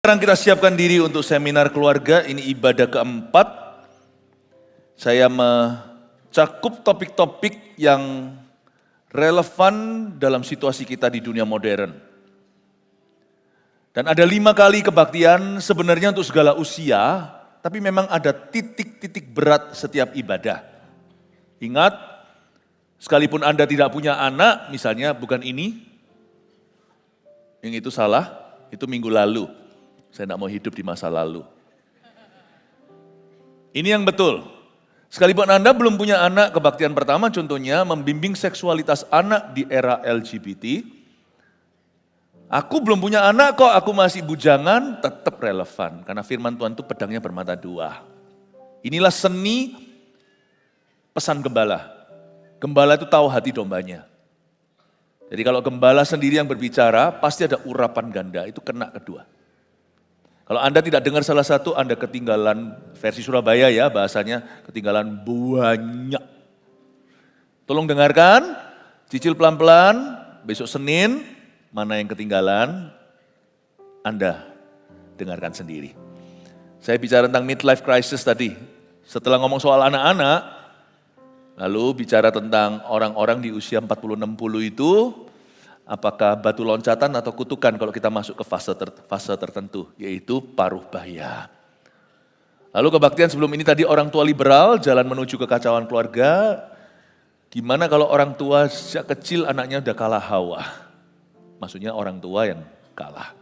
Sekarang kita siapkan diri untuk seminar keluarga, ini ibadah keempat. Saya mencakup topik-topik yang relevan dalam situasi kita di dunia modern. Dan ada 5 kali kebaktian sebenarnya untuk segala usia, tapi memang ada titik-titik berat setiap ibadah. Ingat, sekalipun Anda tidak punya anak, misalnya bukan ini, yang itu salah, itu minggu lalu. Saya tidak mau hidup di masa lalu. Ini yang betul. Sekalipun Anda belum punya anak, kebaktian pertama contohnya membimbing seksualitas anak di era LGBT. Aku belum punya anak kok, aku masih bujangan, tetap relevan. Karena firman Tuhan itu pedangnya bermata dua. Inilah seni pesan gembala. Gembala itu tahu hati dombanya. Jadi kalau gembala sendiri yang berbicara, pasti ada urapan ganda, itu kena kedua. Kalau Anda tidak dengar salah satu, Anda ketinggalan versi Surabaya ya, bahasanya ketinggalan banyak. Tolong dengarkan, cicil pelan-pelan, besok Senin, mana yang ketinggalan, Anda dengarkan sendiri. Saya bicara tentang midlife crisis tadi. Setelah ngomong soal anak-anak, lalu bicara tentang orang-orang di usia 40-60 itu, apakah batu loncatan atau kutukan kalau kita masuk ke fase tertentu, yaitu paruh baya. Lalu kebaktian sebelum ini tadi orang tua liberal, jalan menuju kekacauan keluarga. Gimana kalau orang tua sejak kecil anaknya udah kalah hawa? Maksudnya orang tua yang kalah.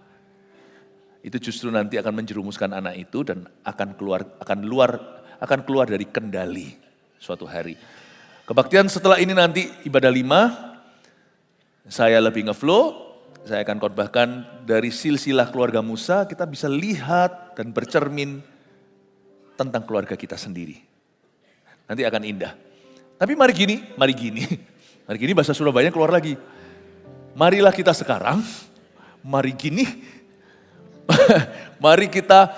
Itu justru nanti akan menjerumuskan anak itu dan akan keluar dari kendali suatu hari. Kebaktian setelah ini nanti ibadah 5. Saya lebih ngeflow, saya akan khotbahkan dari silsilah keluarga Musa, kita bisa lihat dan bercermin tentang keluarga kita sendiri. Nanti akan indah. Tapi mari gini bahasa Surabaya keluar lagi. Marilah kita sekarang, mari kita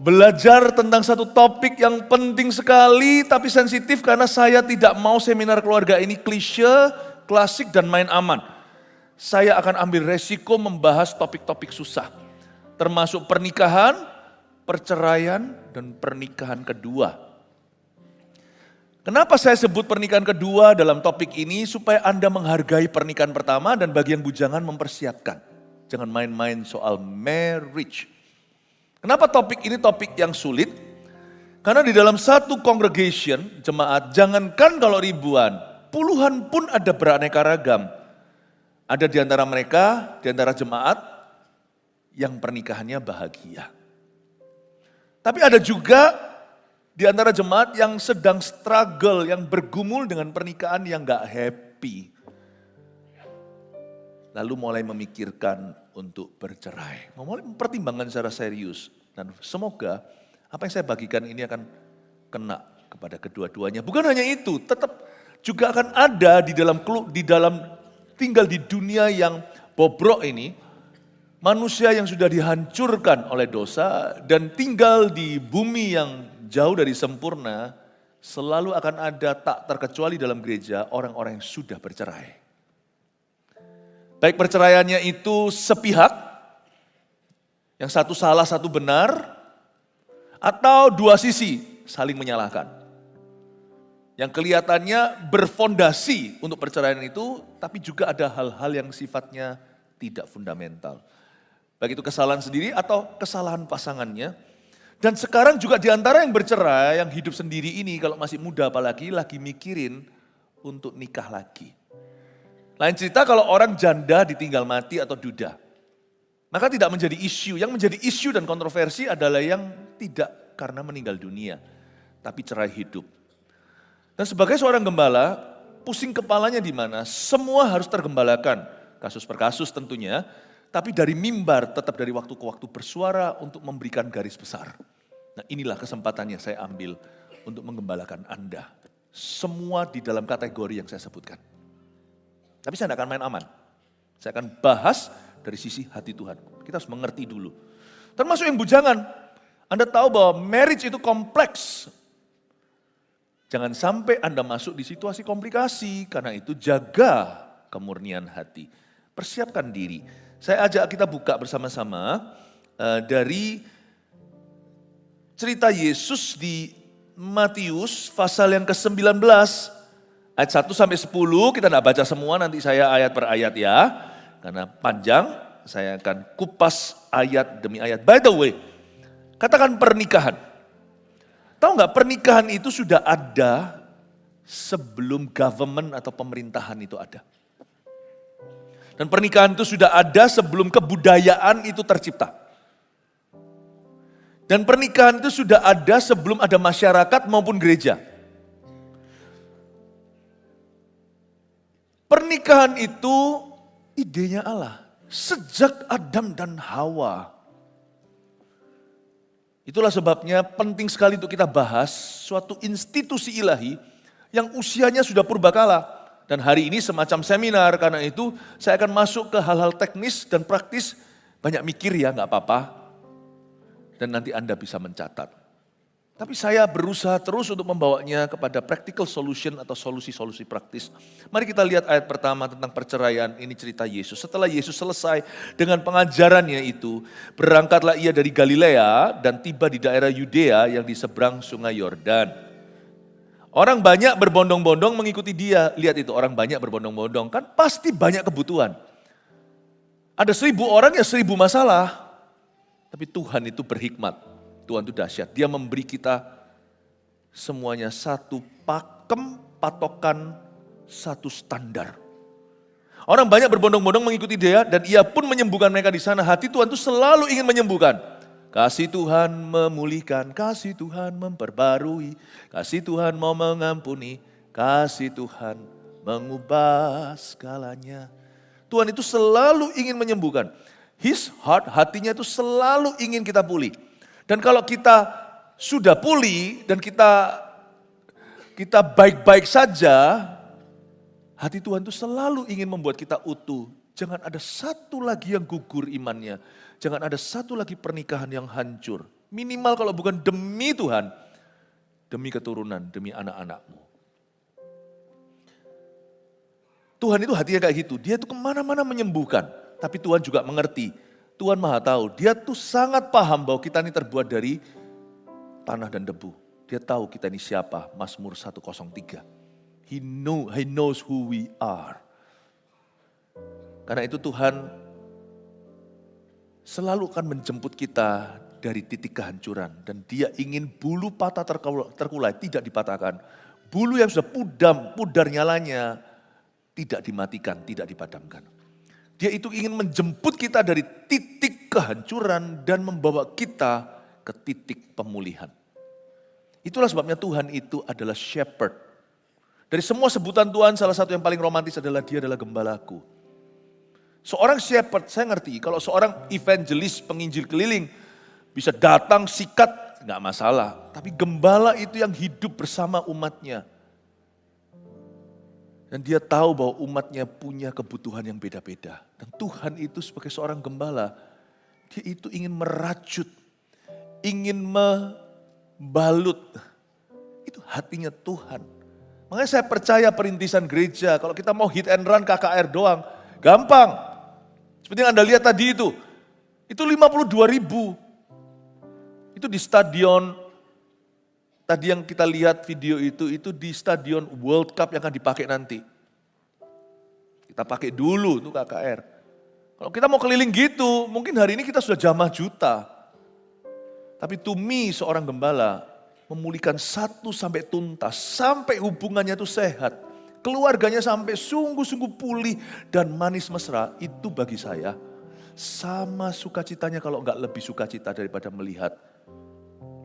belajar tentang satu topik yang penting sekali tapi sensitif karena saya tidak mau seminar keluarga ini klise, klasik dan main aman. Saya akan ambil resiko membahas topik-topik susah. Termasuk pernikahan, perceraian, dan pernikahan kedua. Kenapa saya sebut pernikahan kedua dalam topik ini? Supaya Anda menghargai pernikahan pertama dan bagi yang bujangan mempersiapkan. Jangan main-main soal marriage. Kenapa topik ini topik yang sulit? Karena di dalam satu congregation, jemaat, jangankan kalau ribuan, puluhan pun ada beraneka ragam. Ada di antara mereka, di antara jemaat yang pernikahannya bahagia. Tapi ada juga di antara jemaat yang sedang struggle, yang bergumul dengan pernikahan yang gak happy. Lalu mulai memikirkan untuk bercerai. Mulai mempertimbangkan secara serius. Dan semoga apa yang saya bagikan ini akan kena kepada kedua-duanya. Bukan hanya itu, tetap juga akan ada di dalam tinggal di dunia yang bobrok ini, manusia yang sudah dihancurkan oleh dosa dan tinggal di bumi yang jauh dari sempurna, selalu akan ada tak terkecuali dalam gereja orang-orang yang sudah bercerai. Baik perceraiannya itu sepihak, yang satu salah satu benar, atau dua sisi saling menyalahkan. Yang kelihatannya berfondasi untuk perceraian itu, tapi juga ada hal-hal yang sifatnya tidak fundamental. Baik itu kesalahan sendiri atau kesalahan pasangannya. Dan sekarang juga di antara yang bercerai, yang hidup sendiri ini, kalau masih muda apalagi, lagi mikirin untuk nikah lagi. Lain cerita kalau orang janda ditinggal mati atau duda. Maka tidak menjadi isu. Yang menjadi isu dan kontroversi adalah yang tidak karena meninggal dunia, tapi cerai hidup. Dan sebagai seorang gembala, pusing kepalanya di mana? Semua harus tergembalakan, kasus per kasus tentunya, tapi dari mimbar tetap dari waktu ke waktu bersuara untuk memberikan garis besar. Nah inilah kesempatannya saya ambil untuk menggembalakan Anda. Semua di dalam kategori yang saya sebutkan. Tapi saya tidak akan main aman. Saya akan bahas dari sisi hati Tuhan. Kita harus mengerti dulu. Termasuk yang bujangan. Anda tahu bahwa marriage itu kompleks. Jangan sampai Anda masuk di situasi komplikasi, karena itu jaga kemurnian hati. Persiapkan diri. Saya ajak kita buka bersama-sama dari cerita Yesus di Matius pasal yang ke-19 ayat 1 sampai 10. Kita tidak baca semua, nanti saya ayat per ayat ya. Karena panjang, saya akan kupas ayat demi ayat. By the way, katakan pernikahan. Tahu nggak, pernikahan itu sudah ada sebelum government atau pemerintahan itu ada. Dan pernikahan itu sudah ada sebelum kebudayaan itu tercipta. Dan pernikahan itu sudah ada sebelum ada masyarakat maupun gereja. Pernikahan itu idenya Allah. Sejak Adam dan Hawa. Itulah sebabnya penting sekali untuk kita bahas suatu institusi ilahi yang usianya sudah purbakala. Dan hari ini semacam seminar, karena itu saya akan masuk ke hal-hal teknis dan praktis. Banyak mikir ya, gak apa-apa. Dan nanti Anda bisa mencatat. Tapi saya berusaha terus untuk membawanya kepada practical solution atau solusi-solusi praktis. Mari kita lihat ayat pertama tentang perceraian. Ini cerita Yesus. Setelah Yesus selesai dengan pengajarannya itu, berangkatlah ia dari Galilea dan tiba di daerah Yudea yang di seberang sungai Yordan. Orang banyak berbondong-bondong mengikuti dia. Lihat itu, orang banyak berbondong-bondong. Kan pasti banyak kebutuhan. Ada 1.000 orang ya 1.000 masalah. Tapi Tuhan itu berhikmat, Tuhan itu dahsyat. Dia memberi kita semuanya satu pakem, patokan, satu standar. Orang banyak berbondong-bondong mengikuti dia dan ia pun menyembuhkan mereka di sana. Hati Tuhan itu selalu ingin menyembuhkan. Kasih Tuhan memulihkan, kasih Tuhan memperbarui, kasih Tuhan mau mengampuni, kasih Tuhan mengubah segalanya. Tuhan itu selalu ingin menyembuhkan. His heart, hatinya itu selalu ingin kita pulih. Dan kalau kita sudah pulih dan kita baik-baik saja, hati Tuhan itu selalu ingin membuat kita utuh. Jangan ada satu lagi yang gugur imannya. Jangan ada satu lagi pernikahan yang hancur. Minimal kalau bukan demi Tuhan, demi keturunan, demi anak-anakmu. Tuhan itu hatinya kayak gitu. Dia itu kemana-mana menyembuhkan. Tapi Tuhan juga mengerti, Tuhan Maha tahu, dia tuh sangat paham bahwa kita ini terbuat dari tanah dan debu. Dia tahu kita ini siapa, Mazmur 103. He knows who we are. Karena itu Tuhan selalu akan menjemput kita dari titik kehancuran. Dan dia ingin bulu patah terkulai, tidak dipatahkan. Bulu yang sudah pudar nyalanya, tidak dimatikan, tidak dipadamkan. Dia itu ingin menjemput kita dari titik kehancuran dan membawa kita ke titik pemulihan. Itulah sebabnya Tuhan itu adalah shepherd. Dari semua sebutan Tuhan, salah satu yang paling romantis adalah dia adalah gembalaku. Seorang shepherd, saya ngerti, kalau seorang evangelis, penginjil keliling, bisa datang sikat, nggak masalah. Tapi gembala itu yang hidup bersama umatnya. Dan dia tahu bahwa umatnya punya kebutuhan yang beda-beda. Dan Tuhan itu sebagai seorang gembala, dia itu ingin merajut, ingin membalut. Itu hatinya Tuhan. Makanya saya percaya perintisan gereja, kalau kita mau hit and run KKR doang, gampang. Seperti yang Anda lihat tadi itu 52.000. Itu di stadion, tadi yang kita lihat video itu di stadion World Cup yang akan dipakai nanti. Kita pakai dulu tuh KKR. Kalau kita mau keliling gitu, mungkin hari ini kita sudah jamah juta. Tapi to me seorang gembala memulihkan satu sampai tuntas, sampai hubungannya itu sehat. Keluarganya sampai sungguh-sungguh pulih dan manis mesra. Itu bagi saya sama sukacitanya kalau enggak lebih sukacita daripada melihat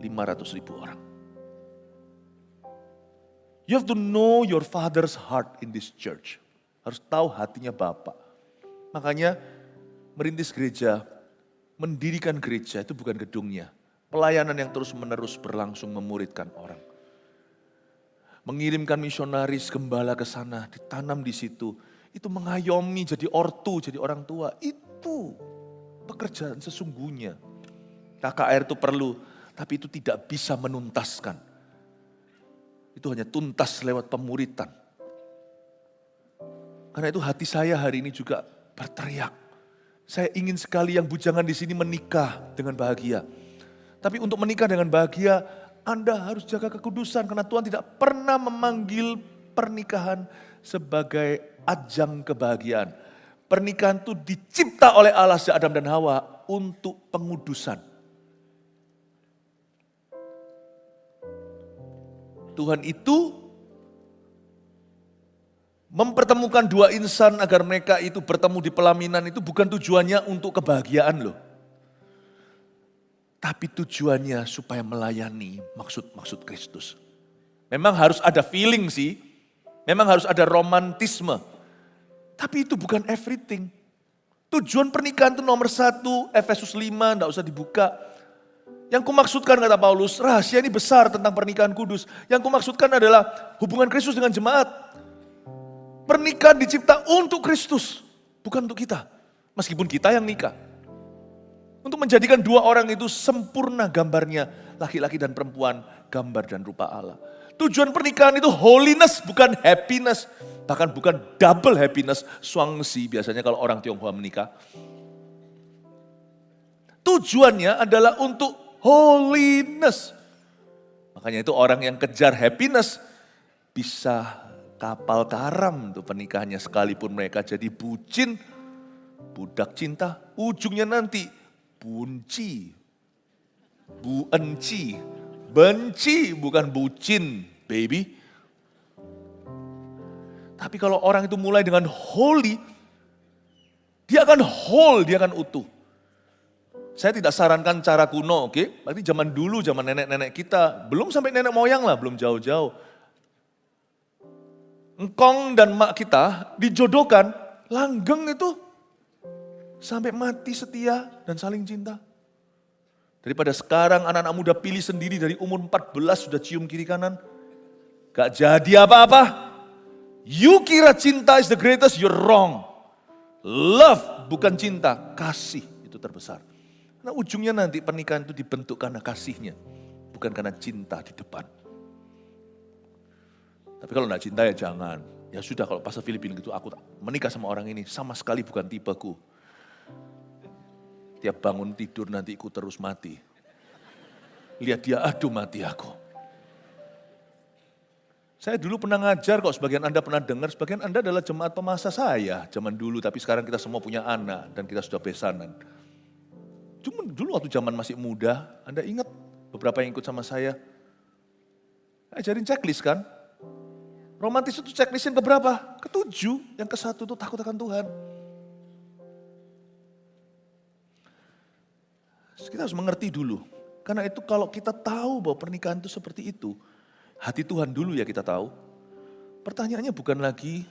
500.000 orang. You have to know your father's heart in this church. Harus tahu hatinya Bapak. Makanya merintis gereja, mendirikan gereja itu bukan gedungnya. Pelayanan yang terus-menerus berlangsung memuridkan orang. Mengirimkan misionaris gembala ke sana, ditanam di situ. Itu mengayomi jadi ortu, jadi orang tua. Itu pekerjaan sesungguhnya. KKR itu perlu, tapi itu tidak bisa menuntaskan. Itu hanya tuntas lewat pemuritan. Karena itu hati saya hari ini juga berteriak. Saya ingin sekali yang bujangan di sini menikah dengan bahagia. Tapi untuk menikah dengan bahagia, Anda harus jaga kekudusan karena Tuhan tidak pernah memanggil pernikahan sebagai ajang kebahagiaan. Pernikahan itu dicipta oleh Allah sejak Adam dan Hawa untuk pengudusan. Tuhan itu mempertemukan dua insan agar mereka itu bertemu di pelaminan itu bukan tujuannya untuk kebahagiaan loh. Tapi tujuannya supaya melayani maksud-maksud Kristus. Memang harus ada feeling sih, memang harus ada romantisme. Tapi itu bukan everything. Tujuan pernikahan itu nomor 1, Efesus 5, enggak usah dibuka. Yang kumaksudkan kata Paulus, rahasia ini besar tentang pernikahan kudus. Yang kumaksudkan adalah hubungan Kristus dengan jemaat. Pernikahan dicipta untuk Kristus, bukan untuk kita. Meskipun kita yang nikah. Untuk menjadikan dua orang itu sempurna gambarnya, laki-laki dan perempuan, gambar dan rupa Allah. Tujuan pernikahan itu holiness, bukan happiness. Bahkan bukan double happiness, swangsi biasanya kalau orang Tionghoa menikah. Tujuannya adalah untuk holiness. Makanya itu orang yang kejar happiness bisa kapal karam tuh pernikahannya, sekalipun mereka jadi bucin, budak cinta, ujungnya nanti bunci, buenci, benci bukan bucin, baby. Tapi kalau orang itu mulai dengan holy, dia akan whole, dia akan utuh. Saya tidak sarankan cara kuno, oke? Berarti zaman dulu, zaman nenek-nenek kita, belum sampai nenek moyang lah, belum jauh-jauh. Engkong dan mak kita dijodohkan, langgeng itu. Sampai mati setia dan saling cinta. Daripada sekarang anak-anak muda pilih sendiri dari umur 14 sudah cium kiri kanan. Gak jadi apa-apa. You kira cinta is the greatest, you're wrong. Love bukan cinta, kasih itu terbesar. Nah ujungnya nanti pernikahan itu dibentuk karena kasihnya. Bukan karena cinta di depan. Tapi kalau enggak cinta ya jangan. Ya sudah kalau pastor Filipin gitu, aku menikah sama orang ini sama sekali bukan tipeku. Tiap bangun tidur nanti ikut terus mati. Lihat dia, aduh mati aku. Saya dulu pernah ngajar kok, sebagian Anda pernah dengar, sebagian Anda adalah jemaat pemasa saya zaman dulu, tapi sekarang kita semua punya anak dan kita sudah besanan. Cuma dulu waktu zaman masih muda, Anda ingat beberapa yang ikut sama saya, ajarin checklist kan? Romantis itu checklistin ke berapa? Ke-7, yang ke-1 itu takut akan Tuhan. Kita harus mengerti dulu. Karena itu kalau kita tahu bahwa pernikahan itu seperti itu, hati Tuhan dulu ya kita tahu. Pertanyaannya bukan lagi,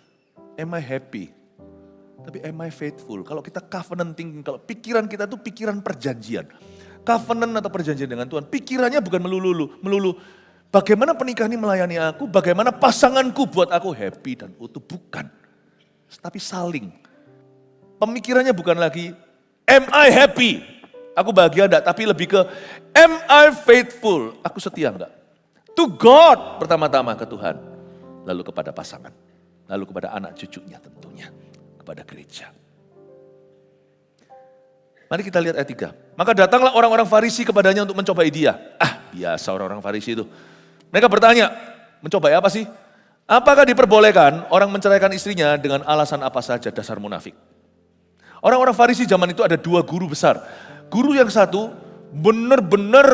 am I happy? Tapi am I faithful? Kalau kita covenant thinking, kalau pikiran kita itu pikiran perjanjian. Covenant atau perjanjian dengan Tuhan, pikirannya bukan melulu. Bagaimana pernikahan ini melayani aku, bagaimana pasanganku buat aku happy dan utuh, bukan. Tapi saling. Pemikirannya bukan lagi, am I happy? Aku bahagia enggak, tapi lebih ke, am I faithful? Aku setia enggak? To God pertama-tama, ke Tuhan. Lalu kepada pasangan. Lalu kepada anak cucunya tentunya. Kepada gereja. Mari kita lihat ayat 3. Maka datanglah orang-orang Farisi kepadanya untuk mencobai dia. Biasa orang-orang Farisi itu. Mereka bertanya, mencobai apa sih? Apakah diperbolehkan orang menceraikan istrinya dengan alasan apa saja, dasar munafik? Orang-orang Farisi zaman itu ada 2 guru besar. Guru yang satu benar-benar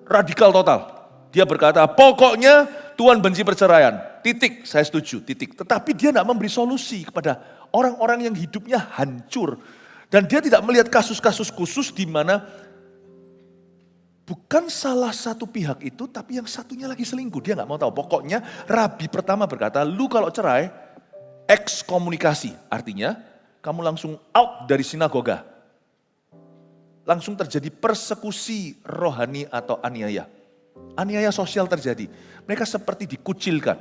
radikal total. Dia berkata, pokoknya Tuhan benci perceraian. Titik, saya setuju, titik. Tetapi dia tidak memberi solusi kepada orang-orang yang hidupnya hancur. Dan dia tidak melihat kasus-kasus khusus di mana bukan salah satu pihak itu, tapi yang satunya lagi selingkuh. Dia nggak mau tahu. Pokoknya rabi pertama berkata, lu kalau cerai, ekskomunikasi. Artinya, kamu langsung out dari sinagoga. Langsung terjadi persekusi rohani atau aniaya. Aniaya sosial terjadi. Mereka seperti dikucilkan.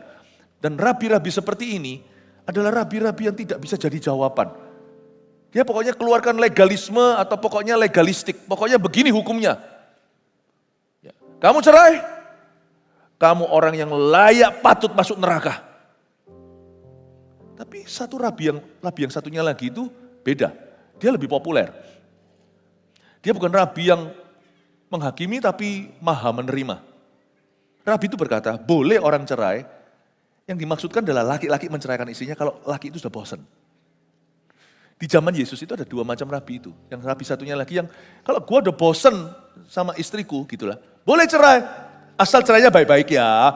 Dan rabi-rabi seperti ini adalah rabi-rabi yang tidak bisa jadi jawaban. Dia pokoknya keluarkan legalisme atau pokoknya legalistik. Pokoknya begini hukumnya. Kamu cerai, kamu orang yang layak patut masuk neraka. Tapi satu rabi yang satunya lagi itu beda. dia lebih populer. Dia bukan rabi yang menghakimi tapi maha menerima. Rabi itu berkata, boleh orang cerai, yang dimaksudkan adalah laki-laki menceraikan istrinya kalau laki itu sudah bosan. Di zaman Yesus itu ada dua macam rabi itu. Yang rabi satunya lagi yang, kalau gua udah bosan sama istriku gitulah, boleh cerai, asal cerainya baik-baik ya.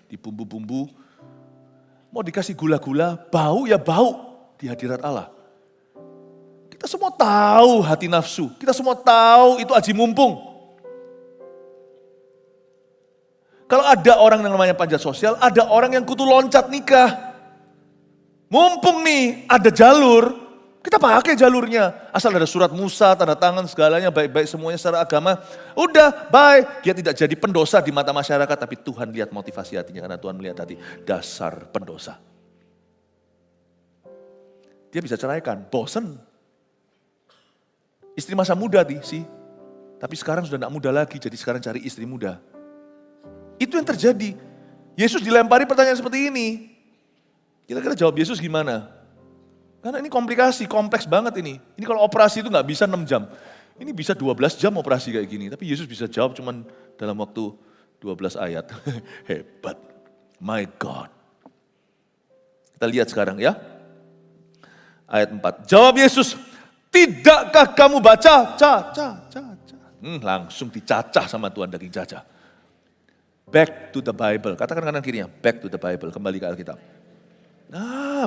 Di bumbu-bumbu, mau dikasih gula-gula, bau ya bau di hadirat Allah. Kita semua tahu hati nafsu, kita semua tahu itu aji mumpung. Kalau ada orang yang namanya panjat sosial, ada orang yang kutu loncat nikah. Mumpung nih ada jalur, kita pakai jalurnya. Asal ada surat Musa, tanda tangan segalanya baik-baik semuanya secara agama. Udah, bye. Dia tidak jadi pendosa di mata masyarakat, tapi Tuhan lihat motivasi hatinya karena Tuhan melihat hati dasar pendosa. Dia bisa ceraikan, bosen. Istri masa muda sih, tapi sekarang sudah tidak muda lagi, jadi sekarang cari istri muda. Itu yang terjadi. Yesus dilempari pertanyaan seperti ini. Kira-kira jawab Yesus gimana? Karena ini komplikasi, kompleks banget ini. Ini kalau operasi itu nggak bisa 6 jam. Ini bisa 12 jam operasi kayak gini. Tapi Yesus bisa jawab cuman dalam waktu 12 ayat. Hebat. My God. Kita lihat sekarang ya. Ayat 4. Jawab Yesus, tidakkah kamu baca? Langsung dicacah sama Tuhan daging cacah. Back to the Bible. Katakan kanan kirinya, back to the Bible. Kembali ke Alkitab.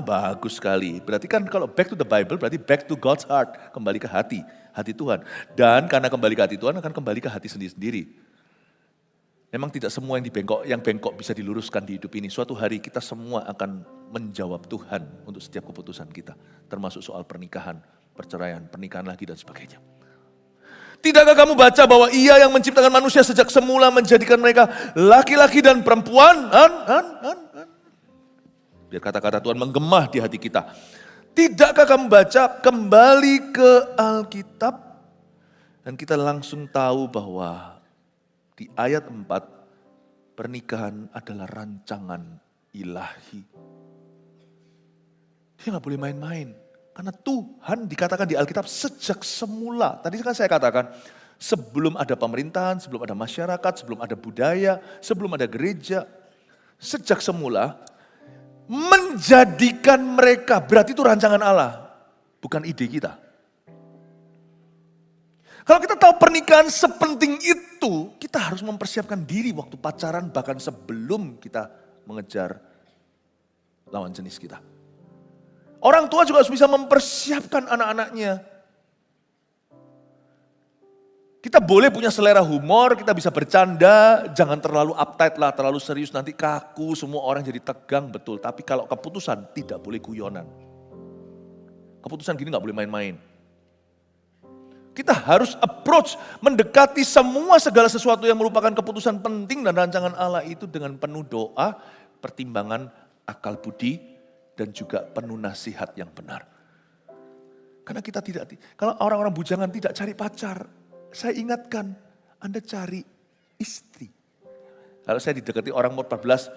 Bagus sekali. Berarti kan kalau back to the Bible, berarti back to God's heart. Kembali ke hati Tuhan. Dan karena kembali ke hati Tuhan, akan kembali ke hati sendiri-sendiri. Memang tidak semua yang bengkok bisa diluruskan di hidup ini. Suatu hari kita semua akan menjawab Tuhan untuk setiap keputusan kita. Termasuk soal pernikahan, perceraian, pernikahan lagi dan sebagainya. Tidakkah kamu baca bahwa Ia yang menciptakan manusia sejak semula menjadikan mereka laki-laki dan perempuan? Biar kata-kata Tuhan menggema di hati kita. Tidakkah kamu baca kembali ke Alkitab? Dan kita langsung tahu bahwa di ayat 4, pernikahan adalah rancangan ilahi. Dia gak boleh main-main. Karena Tuhan dikatakan di Alkitab sejak semula. Tadi kan saya katakan, sebelum ada pemerintahan, sebelum ada masyarakat, sebelum ada budaya, sebelum ada gereja. Sejak semula, menjadikan mereka, berarti itu rancangan Allah. Bukan ide kita. Kalau kita tahu pernikahan sepenting itu, kita harus mempersiapkan diri waktu pacaran bahkan sebelum kita mengejar lawan jenis kita. Orang tua juga harus bisa mempersiapkan anak-anaknya. Kita boleh punya selera humor, kita bisa bercanda, jangan terlalu uptight lah, terlalu serius nanti kaku, semua orang jadi tegang, betul. Tapi kalau keputusan tidak boleh guyonan. Keputusan gini gak boleh main-main. Kita harus approach, mendekati semua segala sesuatu yang merupakan keputusan penting dan rancangan Allah itu dengan penuh doa, pertimbangan akal budi, dan juga penuh nasihat yang benar. Karena kita tidak, kalau orang-orang bujangan tidak cari pacar, saya ingatkan, Anda cari istri. Kalau saya didekati orang umur 14,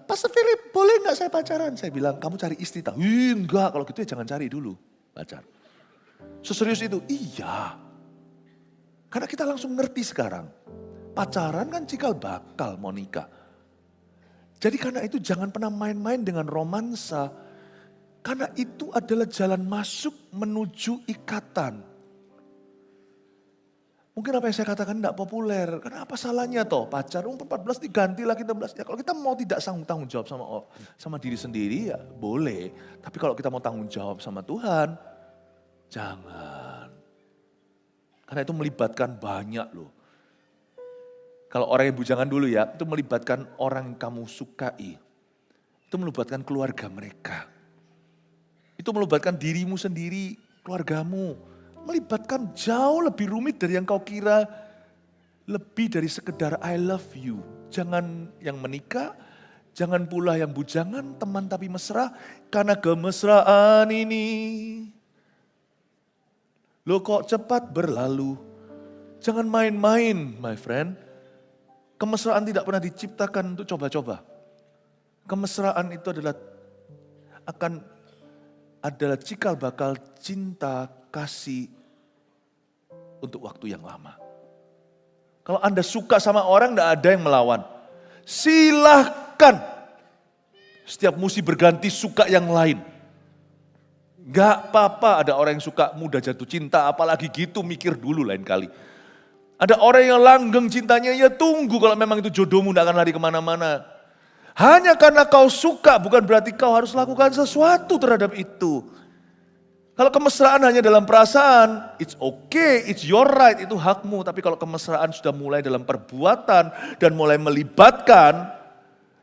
Pastor Philip boleh gak saya pacaran? Saya bilang, kamu cari istri tak? Enggak, kalau gitu ya jangan cari dulu pacar. Seserius itu? Iya. Karena kita langsung ngerti sekarang. Pacaran kan cikal bakal mau nikah. Jadi karena itu jangan pernah main-main dengan romansa. Karena itu adalah jalan masuk menuju ikatan. Mungkin apa yang saya katakan tidak populer. Karena apa salahnya toh? Pacar umur 14 diganti lagi 16. Ya kalau kita mau tidak sanggup tanggung jawab sama diri sendiri ya boleh. Tapi kalau kita mau tanggung jawab sama Tuhan, jangan. Karena itu melibatkan banyak loh. Kalau orang yang bujangan dulu ya, itu melibatkan orang yang kamu sukai. Itu melibatkan keluarga mereka. Itu melibatkan dirimu sendiri, keluargamu. Melibatkan jauh lebih rumit dari yang kau kira. Lebih dari sekedar I love you. Jangan yang menikah, jangan pula yang bujangan, teman tapi mesra. Karena kemesraan ini lo kok cepat berlalu. Jangan main-main, my friend. Kemesraan tidak pernah diciptakan untuk coba-coba. Kemesraan itu adalah akan adalah cikal bakal cinta kasih untuk waktu yang lama. Kalau Anda suka sama orang, tidak ada yang melawan. Silahkan. Setiap musim berganti suka yang lain. Gak apa-apa ada orang yang suka mudah jatuh cinta, apalagi gitu mikir dulu lain kali. Ada orang yang langgeng cintanya, ya tunggu kalau memang itu jodohmu, tidak akan lari kemana-mana. Hanya karena kau suka bukan berarti kau harus lakukan sesuatu terhadap itu. Kalau kemesraan hanya dalam perasaan, it's okay, it's your right, itu hakmu. Tapi kalau kemesraan sudah mulai dalam perbuatan dan mulai melibatkan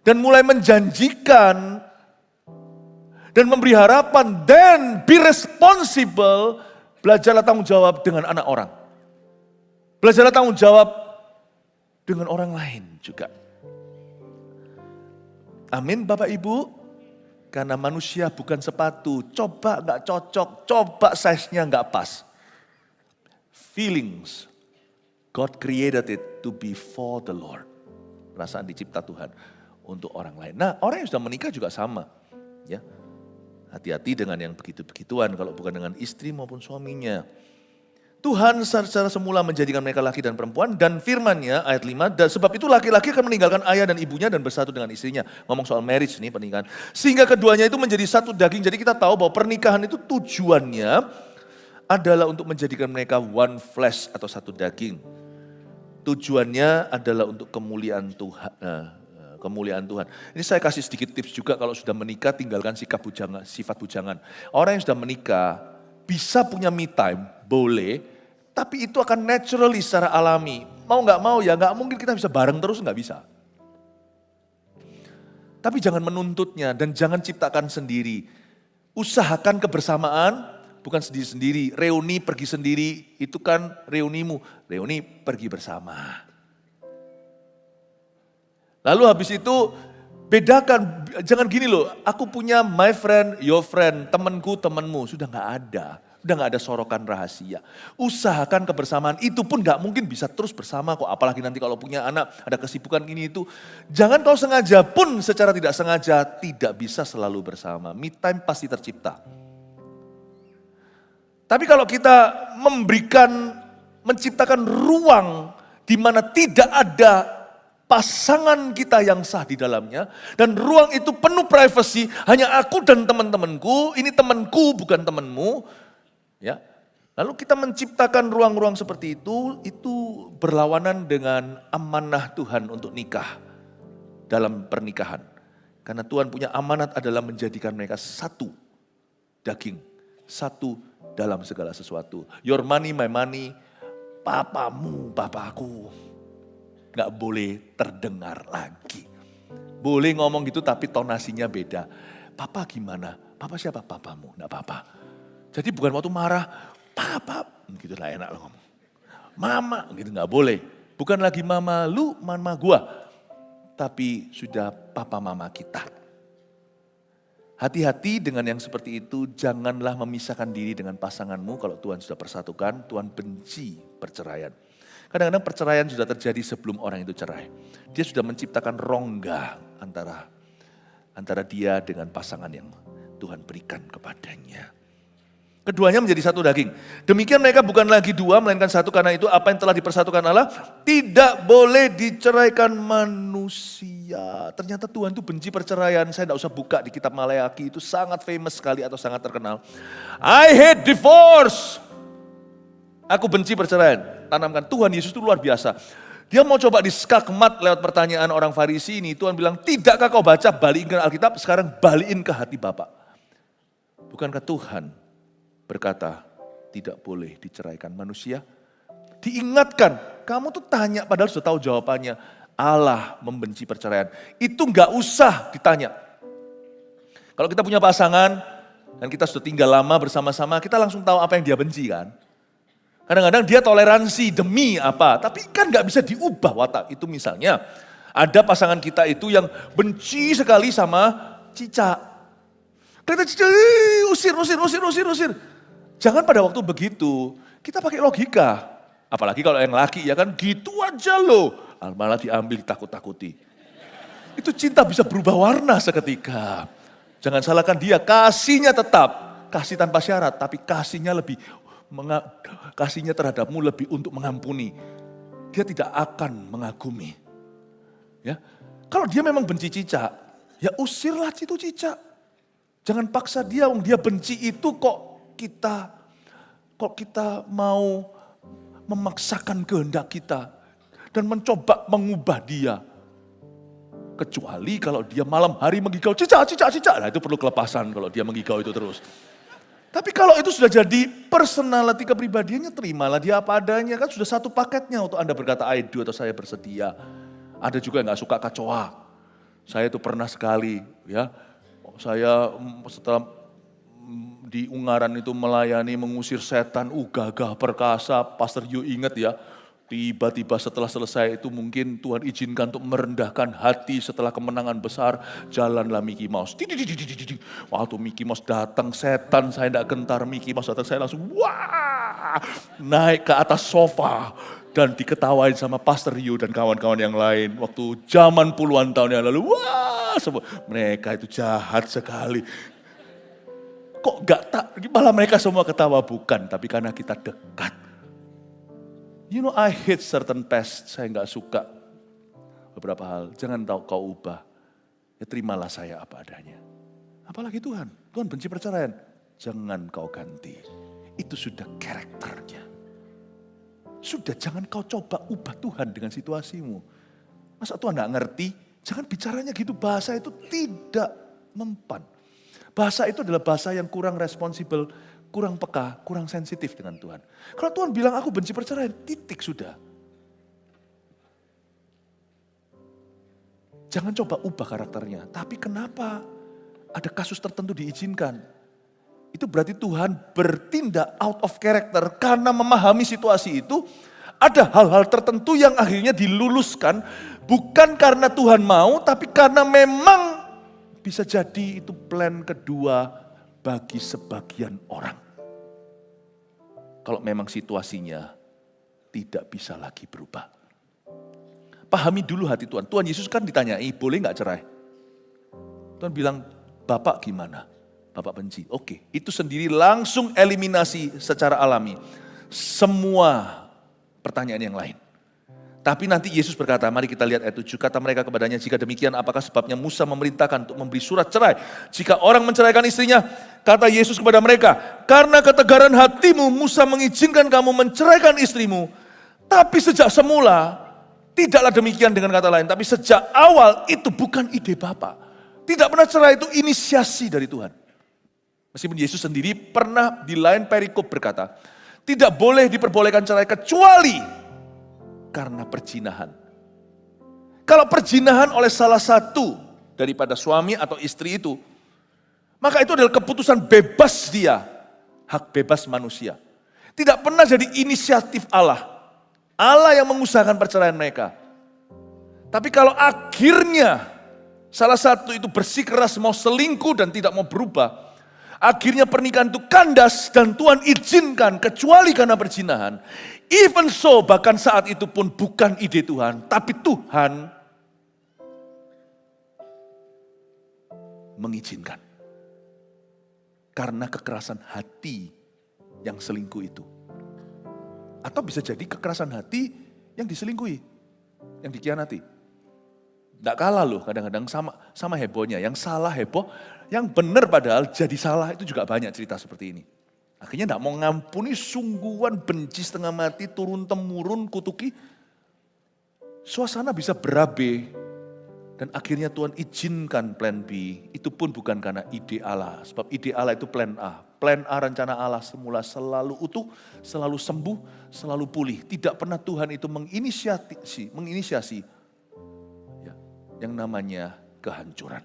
dan mulai menjanjikan dan memberi harapan, then be responsible, belajarlah tanggung jawab dengan anak orang. Belajarlah tanggung jawab dengan orang lain juga. Amin Bapak Ibu. Karena manusia bukan sepatu. Coba gak cocok, coba size-nya gak pas. Feelings. God created it to be for the Lord. Perasaan dicipta Tuhan untuk orang lain. Nah orang yang sudah menikah juga sama. Ya, hati-hati dengan yang begitu-begituan kalau bukan dengan istri maupun suaminya. Tuhan secara semula menjadikan mereka laki dan perempuan dan firman-Nya ayat 5, dan sebab itu laki-laki akan meninggalkan ayah dan ibunya dan bersatu dengan istrinya. Ngomong soal marriage nih, pernikahan. Sehingga keduanya itu menjadi satu daging. Jadi kita tahu bahwa pernikahan itu tujuannya adalah untuk menjadikan mereka one flesh atau satu daging. Tujuannya adalah untuk kemuliaan Tuhan. Kemuliaan Tuhan. Ini saya kasih sedikit tips juga kalau sudah menikah tinggalkan sifat bujangan. Orang yang sudah menikah bisa punya me time, boleh. Tapi itu akan naturally secara alami. Mau gak mau ya gak mungkin kita bisa bareng terus, gak bisa. Tapi jangan menuntutnya dan jangan ciptakan sendiri. Usahakan kebersamaan, bukan sendiri-sendiri. Reuni pergi sendiri, itu kan reunimu. Reuni pergi bersama. Lalu habis itu bedakan, jangan gini loh. Aku punya my friend, your friend, temanku, temanmu. Sudah gak ada. Udah gak ada sorokan rahasia. Usahakan kebersamaan, itu pun gak mungkin bisa terus bersama kok. Apalagi nanti kalau punya anak, ada kesibukan ini itu. Jangan kau sengaja pun secara tidak sengaja tidak bisa selalu bersama. Me time pasti tercipta. Tapi kalau kita menciptakan ruang di mana tidak ada pasangan kita yang sah di dalamnya. Dan ruang itu penuh privasi, hanya aku dan teman-temanku, ini temanku bukan temanmu. Ya, lalu kita menciptakan ruang-ruang seperti itu berlawanan dengan amanah Tuhan untuk nikah dalam pernikahan. Karena Tuhan punya amanat adalah menjadikan mereka satu daging, satu dalam segala sesuatu. Your money, my money, papamu, papaku. Gak boleh terdengar lagi. Boleh ngomong gitu tapi tonasinya beda. Papa gimana? Papa siapa? Papamu, gak apa-apa. Jadi bukan waktu marah, papa, gitu lah enak lo ngomong. Mama, gitu gak boleh. Bukan lagi mama lu, mama gua. Tapi sudah papa mama kita. Hati-hati dengan yang seperti itu, janganlah memisahkan diri dengan pasanganmu. Kalau Tuhan sudah persatukan, Tuhan benci perceraian. Kadang-kadang perceraian sudah terjadi sebelum orang itu cerai. Dia sudah menciptakan rongga antara dia dengan pasangan yang Tuhan berikan kepadanya. Keduanya menjadi satu daging. Demikian mereka bukan lagi dua, melainkan satu. Karena itu apa yang telah dipersatukan Allah tidak boleh diceraikan manusia. Ternyata Tuhan itu benci perceraian. Saya tidak usah buka di kitab Maleakhi, itu sangat famous sekali atau sangat terkenal. I hate divorce. Aku benci perceraian. Tanamkan, Tuhan Yesus itu luar biasa. Dia mau coba diskakmat lewat pertanyaan orang Farisi ini. Tuhan bilang, tidakkah kau baca, balikin ke Alkitab, sekarang balikin ke hati Bapak. Bukankah Tuhan berkata, tidak boleh diceraikan manusia? Diingatkan, kamu tuh tanya padahal sudah tahu jawabannya. Allah membenci perceraian. Itu gak usah ditanya. Kalau kita punya pasangan, dan kita sudah tinggal lama bersama-sama, kita langsung tahu apa yang dia benci kan. Kadang-kadang dia toleransi demi apa, tapi kan gak bisa diubah watak. Itu misalnya, ada pasangan kita itu yang benci sekali sama cicak. Kita cicak, usir. Jangan pada waktu begitu, kita pakai logika. Apalagi kalau yang laki ya kan, gitu aja loh. Malah diambil, takut-takuti. Itu cinta bisa berubah warna seketika. Jangan salahkan dia, kasihnya tetap. kasih tanpa syarat, tapi kasihnya terhadapmu lebih untuk mengampuni. Dia tidak akan mengagumi. Ya, kalau dia memang benci cicak, ya usirlah itu cicak. Jangan paksa dia, dia benci itu kok kita mau memaksakan kehendak kita dan mencoba mengubah dia. Kecuali kalau dia malam hari menggigau cicak. Nah itu perlu kelepasan kalau dia menggigau itu terus. Tapi kalau itu sudah jadi personality kepribadiannya, terimalah dia apa adanya. Kan sudah satu paketnya untuk Anda berkata I do atau saya bersedia. Ada juga yang gak suka kacoa. Saya itu pernah sekali ya. Saya setelah di Ungaran itu melayani, mengusir setan, gagah perkasa. Pastor Yu ingat ya, tiba-tiba setelah selesai itu mungkin Tuhan izinkan untuk merendahkan hati setelah kemenangan besar, jalanlah Mickey Mouse. Waktu Mickey Mouse datang, setan saya tidak gentar, Mickey Mouse datang saya langsung wah, naik ke atas sofa. Dan diketawain sama Pastor Yu dan kawan-kawan yang lain. Waktu zaman puluhan tahun yang lalu, wah mereka itu jahat sekali. Kok malah mereka semua ketawa, bukan, tapi karena kita dekat. You know I hate certain past, saya gak suka beberapa hal. Jangan kau ubah, ya terimalah saya apa adanya. Apalagi Tuhan benci perceraian, jangan kau ganti. Itu sudah karakternya. Sudah jangan kau coba ubah Tuhan dengan situasimu. Masa Tuhan gak ngerti? Jangan bicaranya gitu, bahasa itu tidak mempan. Bahasa itu adalah bahasa yang kurang responsibel, kurang peka, kurang sensitif dengan Tuhan. Kalau Tuhan bilang aku benci perceraian, titik sudah. Jangan coba ubah karakternya. Tapi kenapa ada kasus tertentu diizinkan? Itu berarti Tuhan bertindak out of character karena memahami situasi itu. Ada hal-hal tertentu yang akhirnya diluluskan bukan karena Tuhan mau, tapi karena memang bisa jadi itu plan kedua bagi sebagian orang. Kalau memang situasinya tidak bisa lagi berubah. Pahami dulu hati Tuhan. Tuhan Yesus kan ditanyai, boleh gak cerai? Tuhan bilang, Bapak gimana? Bapak benci. Oke, itu sendiri langsung eliminasi secara alami semua pertanyaan yang lain. Tapi nanti Yesus berkata, mari kita lihat ayat 7. Kata mereka kepadanya, jika demikian apakah sebabnya Musa memerintahkan untuk memberi surat cerai? Jika orang menceraikan istrinya, kata Yesus kepada mereka, karena ketegaran hatimu Musa mengizinkan kamu menceraikan istrimu. Tapi sejak semula, tidaklah demikian dengan kata lain. Tapi sejak awal itu bukan ide Bapa. Tidak pernah cerai itu inisiasi dari Tuhan. Meskipun Yesus sendiri pernah di lain perikop berkata, tidak boleh diperbolehkan cerai kecuali karena perzinahan. Kalau perzinahan oleh salah satu daripada suami atau istri itu, maka itu adalah keputusan bebas dia, hak bebas manusia. Tidak pernah jadi inisiatif Allah. Allah yang mengusahakan perceraian mereka. Tapi kalau akhirnya salah satu itu bersikeras mau selingkuh dan tidak mau berubah, akhirnya pernikahan itu kandas dan Tuhan izinkan kecuali karena perzinahan. Even so, bahkan saat itu pun bukan ide Tuhan, tapi Tuhan mengizinkan. Karena kekerasan hati yang selingkuh itu. Atau bisa jadi kekerasan hati yang diselingkuhi, yang dikhianati. Tidak kalah loh, kadang-kadang sama hebohnya. Yang salah heboh, yang benar padahal jadi salah, itu juga banyak cerita seperti ini. Akhirnya tidak mau ngampuni, sungguhan, benci setengah mati, turun-temurun, kutuki. Suasana bisa berabe. Dan akhirnya Tuhan izinkan plan B, itu pun bukan karena ide Allah. Sebab ide Allah itu plan A. Plan A rencana Allah semula selalu utuh, selalu sembuh, selalu pulih. Tidak pernah Tuhan itu menginisiasi yang namanya kehancuran.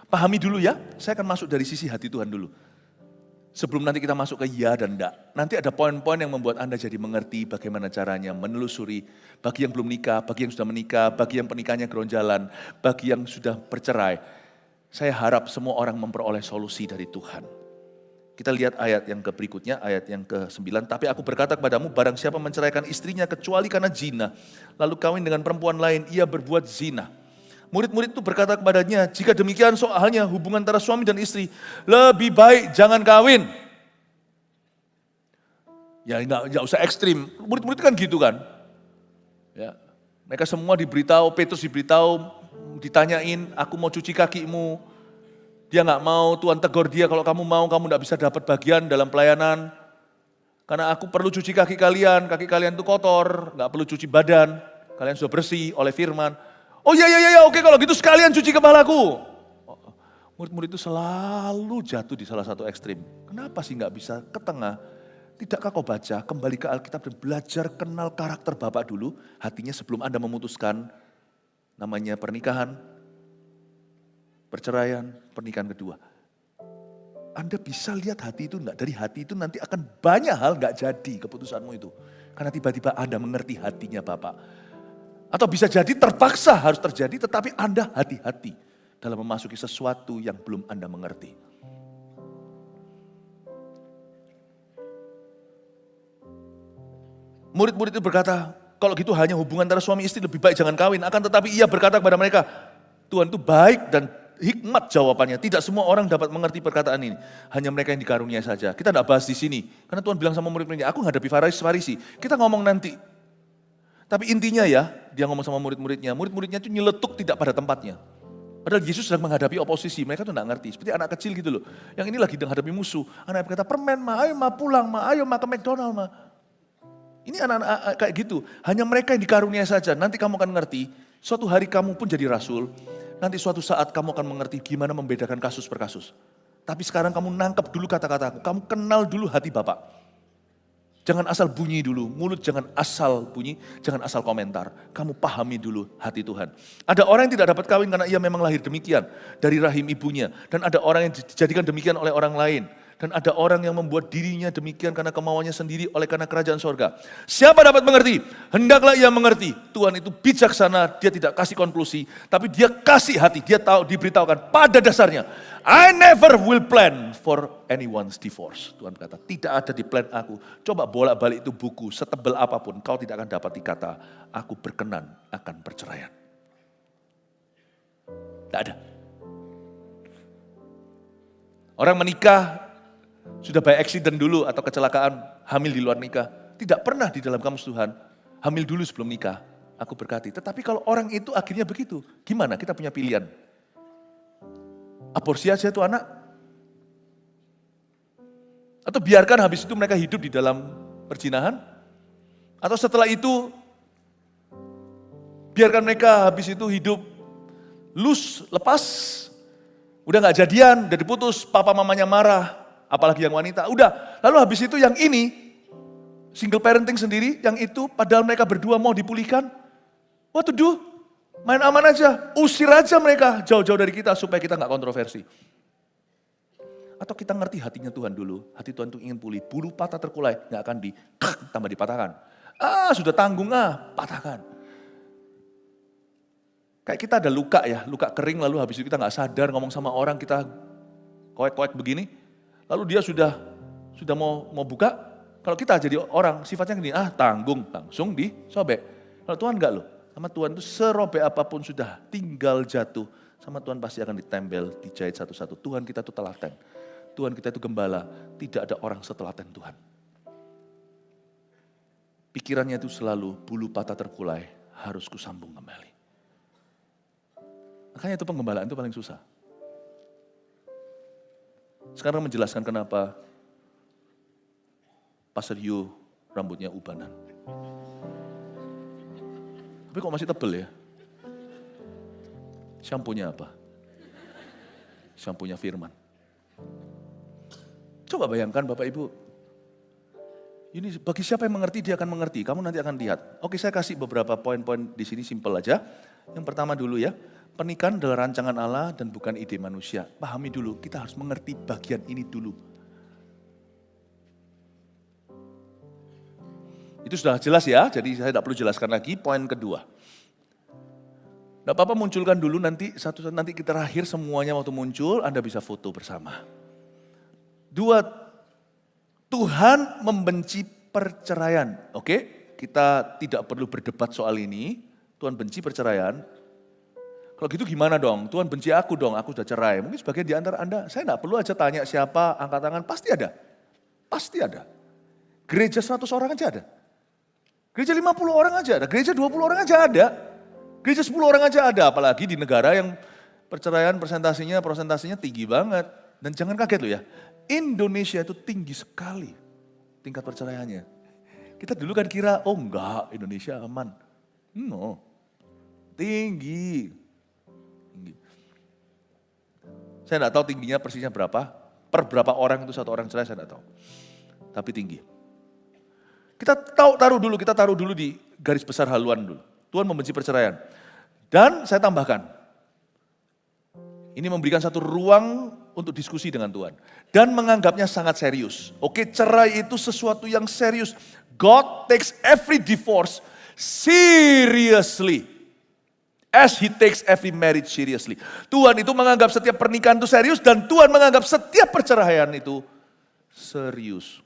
Pahami dulu ya, saya akan masuk dari sisi hati Tuhan dulu. Sebelum nanti kita masuk ke ya dan enggak. Nanti ada poin-poin yang membuat Anda jadi mengerti bagaimana caranya menelusuri. Bagi yang belum nikah, bagi yang sudah menikah, bagi yang pernikahannya geronjalan, bagi yang sudah bercerai. Saya harap semua orang memperoleh solusi dari Tuhan. Kita lihat ayat yang berikutnya, ayat yang ke-9. Tapi aku berkata kepadamu, barang siapa menceraikan istrinya kecuali karena zina, lalu kawin dengan perempuan lain, ia berbuat zina. Murid-murid itu berkata kepadanya, jika demikian soalnya hubungan antara suami dan istri, lebih baik jangan kawin. Ya nggak usah ekstrim, murid-murid kan gitu kan. Ya, mereka semua diberitahu, Petrus diberitahu, ditanyain, aku mau cuci kakimu. Dia nggak mau, Tuhan tegur dia, kalau kamu mau kamu nggak bisa dapat bagian dalam pelayanan. Karena aku perlu cuci kaki kalian itu kotor, nggak perlu cuci badan, kalian sudah bersih oleh firman. Oh iya, oke kalau gitu sekalian cuci kepalaku. Murid-murid itu selalu jatuh di salah satu ekstrim. Kenapa sih nggak bisa ke tengah? Tidakkah kau baca, kembali ke Alkitab dan belajar kenal karakter Bapak dulu, hatinya sebelum Anda memutuskan namanya pernikahan, perceraian, pernikahan kedua. Anda bisa lihat hati itu enggak, dari hati itu nanti akan banyak hal enggak jadi keputusanmu itu. Karena tiba-tiba Anda mengerti hatinya Bapak. Atau bisa jadi terpaksa harus terjadi tetapi Anda hati-hati dalam memasuki sesuatu yang belum Anda mengerti. Murid-murid itu berkata, kalau gitu hanya hubungan antara suami istri lebih baik jangan kawin. Akan tetapi ia berkata kepada mereka, Tuhan itu baik dan hikmat jawabannya. Tidak semua orang dapat mengerti perkataan ini. Hanya mereka yang dikaruniai saja. Kita tidak bahas di sini. Karena Tuhan bilang sama murid-muridnya, aku menghadapi Farisi. Kita ngomong nanti. Tapi intinya ya, dia ngomong sama murid-muridnya. Murid-muridnya itu nyeletuk tidak pada tempatnya. Padahal Yesus sedang menghadapi oposisi. Mereka tuh tidak ngerti. Seperti anak kecil gitu loh. Yang ini lagi menghadapi musuh. Anak berkata, permen ma, ayo ma pulang ma, ayo ma ke McDonald ma. Ini anak-anak kayak gitu. Hanya mereka yang dikaruniai saja. Nanti kamu akan ngerti. Suatu hari kamu pun jadi rasul. Nanti suatu saat kamu akan mengerti gimana membedakan kasus per kasus. Tapi sekarang kamu nangkep dulu kata-kataku. Kamu kenal dulu hati Bapak. Jangan asal bunyi dulu. Mulut jangan asal bunyi. Jangan asal komentar. Kamu pahami dulu hati Tuhan. Ada orang yang tidak dapat kawin karena ia memang lahir demikian. Dari rahim ibunya. Dan ada orang yang dijadikan demikian oleh orang lain. Dan ada orang yang membuat dirinya demikian karena kemauannya sendiri oleh karena kerajaan sorga. Siapa dapat mengerti? Hendaklah ia mengerti. Tuhan itu bijaksana, dia tidak kasih konklusi. Tapi dia kasih hati, dia tahu, diberitahukan pada dasarnya. I never will plan for anyone's divorce. Tuhan berkata, tidak ada di plan aku. Coba bolak-balik itu buku, setebal apapun, kau tidak akan dapat dikata, aku berkenan akan perceraian. Tidak ada. Orang menikah, sudah by accident dulu atau kecelakaan, hamil di luar nikah. Tidak pernah di dalam kamus Tuhan, hamil dulu sebelum nikah. Aku berkati, tetapi kalau orang itu akhirnya begitu, gimana? Kita punya pilihan. Aborsi aja tuh anak. Atau biarkan habis itu mereka hidup di dalam perzinahan. Atau setelah itu, biarkan mereka habis itu hidup loose, lepas. Udah gak jadian, udah diputus, papa mamanya marah. Apalagi yang wanita, udah. Lalu habis itu yang ini, single parenting sendiri, yang itu padahal mereka berdua mau dipulihkan. What to do? Main aman aja, usir aja mereka jauh-jauh dari kita supaya kita gak kontroversi. Atau kita ngerti hatinya Tuhan dulu, hati Tuhan itu ingin pulih, bulu patah terkulai, gak akan tambah dipatahkan. Sudah tanggung patahkan. Kayak kita ada luka ya, luka kering lalu habis itu kita gak sadar ngomong sama orang, kita koek-koek begini. Lalu dia sudah mau buka, kalau kita jadi orang sifatnya gini, tanggung, langsung disobek. Kalau Tuhan enggak loh, sama Tuhan itu serobek apapun sudah tinggal jatuh, sama Tuhan pasti akan ditempel, dijahit satu-satu. Tuhan kita itu telaten, Tuhan kita itu gembala, tidak ada orang setelaten Tuhan. Pikirannya itu selalu bulu patah terkulai, harus kusambung kembali. Makanya itu penggembalaan itu paling susah. Sekarang menjelaskan kenapa Pastor Yu rambutnya ubanan. Tapi kok masih tebel ya? Shampoo-nya apa? Shampoo-nya Firman. Coba bayangkan Bapak Ibu. Ini bagi siapa yang mengerti dia akan mengerti. Kamu nanti akan lihat. Oke, saya kasih beberapa poin-poin di sini simpel aja. Yang pertama dulu ya. Pernikahan adalah rancangan Allah dan bukan ide manusia. Pahami dulu, kita harus mengerti bagian ini dulu. Itu sudah jelas ya, jadi saya tidak perlu jelaskan lagi. Poin kedua. Tidak apa-apa munculkan dulu nanti kita terakhir semuanya waktu muncul, Anda bisa foto bersama. 2, Tuhan membenci perceraian. Oke, kita tidak perlu berdebat soal ini. Tuhan benci perceraian. Kalau gitu gimana dong? Tuhan benci aku dong, aku sudah cerai. Mungkin sebagian di antara Anda, saya enggak perlu aja tanya siapa, angkat tangan, pasti ada. Pasti ada. Gereja 100 orang aja ada. Gereja 50 orang aja ada, gereja 20 orang aja ada. Gereja 10 orang aja ada, apalagi di negara yang perceraian prosentasinya tinggi banget. Dan jangan kaget loh ya, Indonesia itu tinggi sekali tingkat perceraiannya. Kita dulu kan kira, oh enggak, Indonesia aman. No, tinggi. Saya enggak tahu tingginya persisnya berapa, per berapa orang itu satu orang cerai saya enggak tahu. Tapi tinggi. Kita taruh dulu di garis besar haluan dulu. Tuhan membenci perceraian. Dan saya tambahkan, ini memberikan satu ruang untuk diskusi dengan Tuhan. Dan menganggapnya sangat serius. Oke, cerai itu sesuatu yang serius. God takes every divorce seriously. As he takes every marriage seriously. Tuhan itu menganggap setiap pernikahan itu serius dan Tuhan menganggap setiap perceraian itu serius.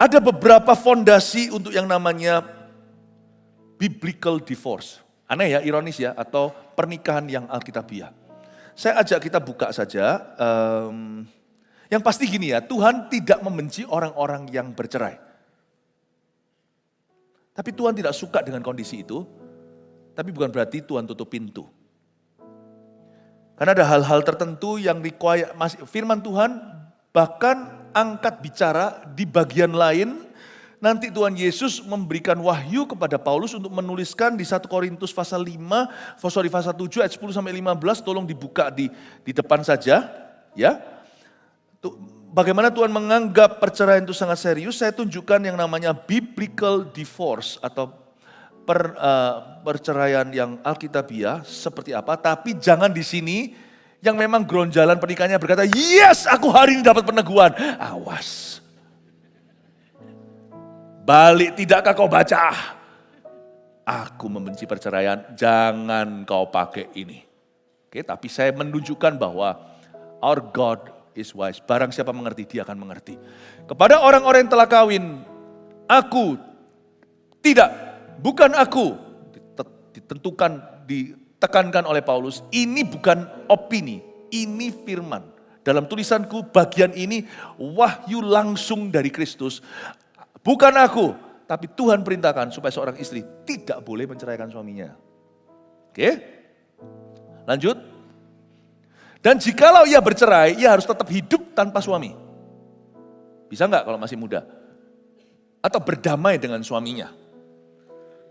Ada beberapa fondasi untuk yang namanya biblical divorce. Aneh ya, ironis ya, atau pernikahan yang alkitabiah. Saya ajak kita buka saja. Yang pasti gini ya, Tuhan tidak membenci orang-orang yang bercerai. Tapi Tuhan tidak suka dengan kondisi itu. Tapi bukan berarti Tuhan tutup pintu. Karena ada hal-hal tertentu yang firman Tuhan bahkan angkat bicara di bagian lain. Nanti Tuhan Yesus memberikan wahyu kepada Paulus untuk menuliskan di 1 Korintus pasal 7 ayat 10 sampai 15, tolong dibuka di depan saja, ya. Bagaimana Tuhan menganggap perceraian itu sangat serius, saya tunjukkan yang namanya biblical divorce atau perceraian yang alkitabiah seperti apa, tapi jangan di sini yang memang gronjalan pernikahannya berkata, yes aku hari ini dapat peneguhan, awas. Balik tidakkah kau baca? Aku membenci perceraian, jangan kau pakai ini. Oke, tapi saya menunjukkan bahwa our God is wise. Barang siapa mengerti, dia akan mengerti. Kepada orang-orang yang telah kawin, aku tidak, bukan aku. Ditekankan oleh Paulus, ini bukan opini, ini firman. Dalam tulisanku bagian ini wahyu langsung dari Kristus. Bukan aku, tapi Tuhan perintahkan supaya seorang istri tidak boleh menceraikan suaminya. Oke, lanjut. Dan jikalau ia bercerai, ia harus tetap hidup tanpa suami. Bisa enggak kalau masih muda? Atau berdamai dengan suaminya.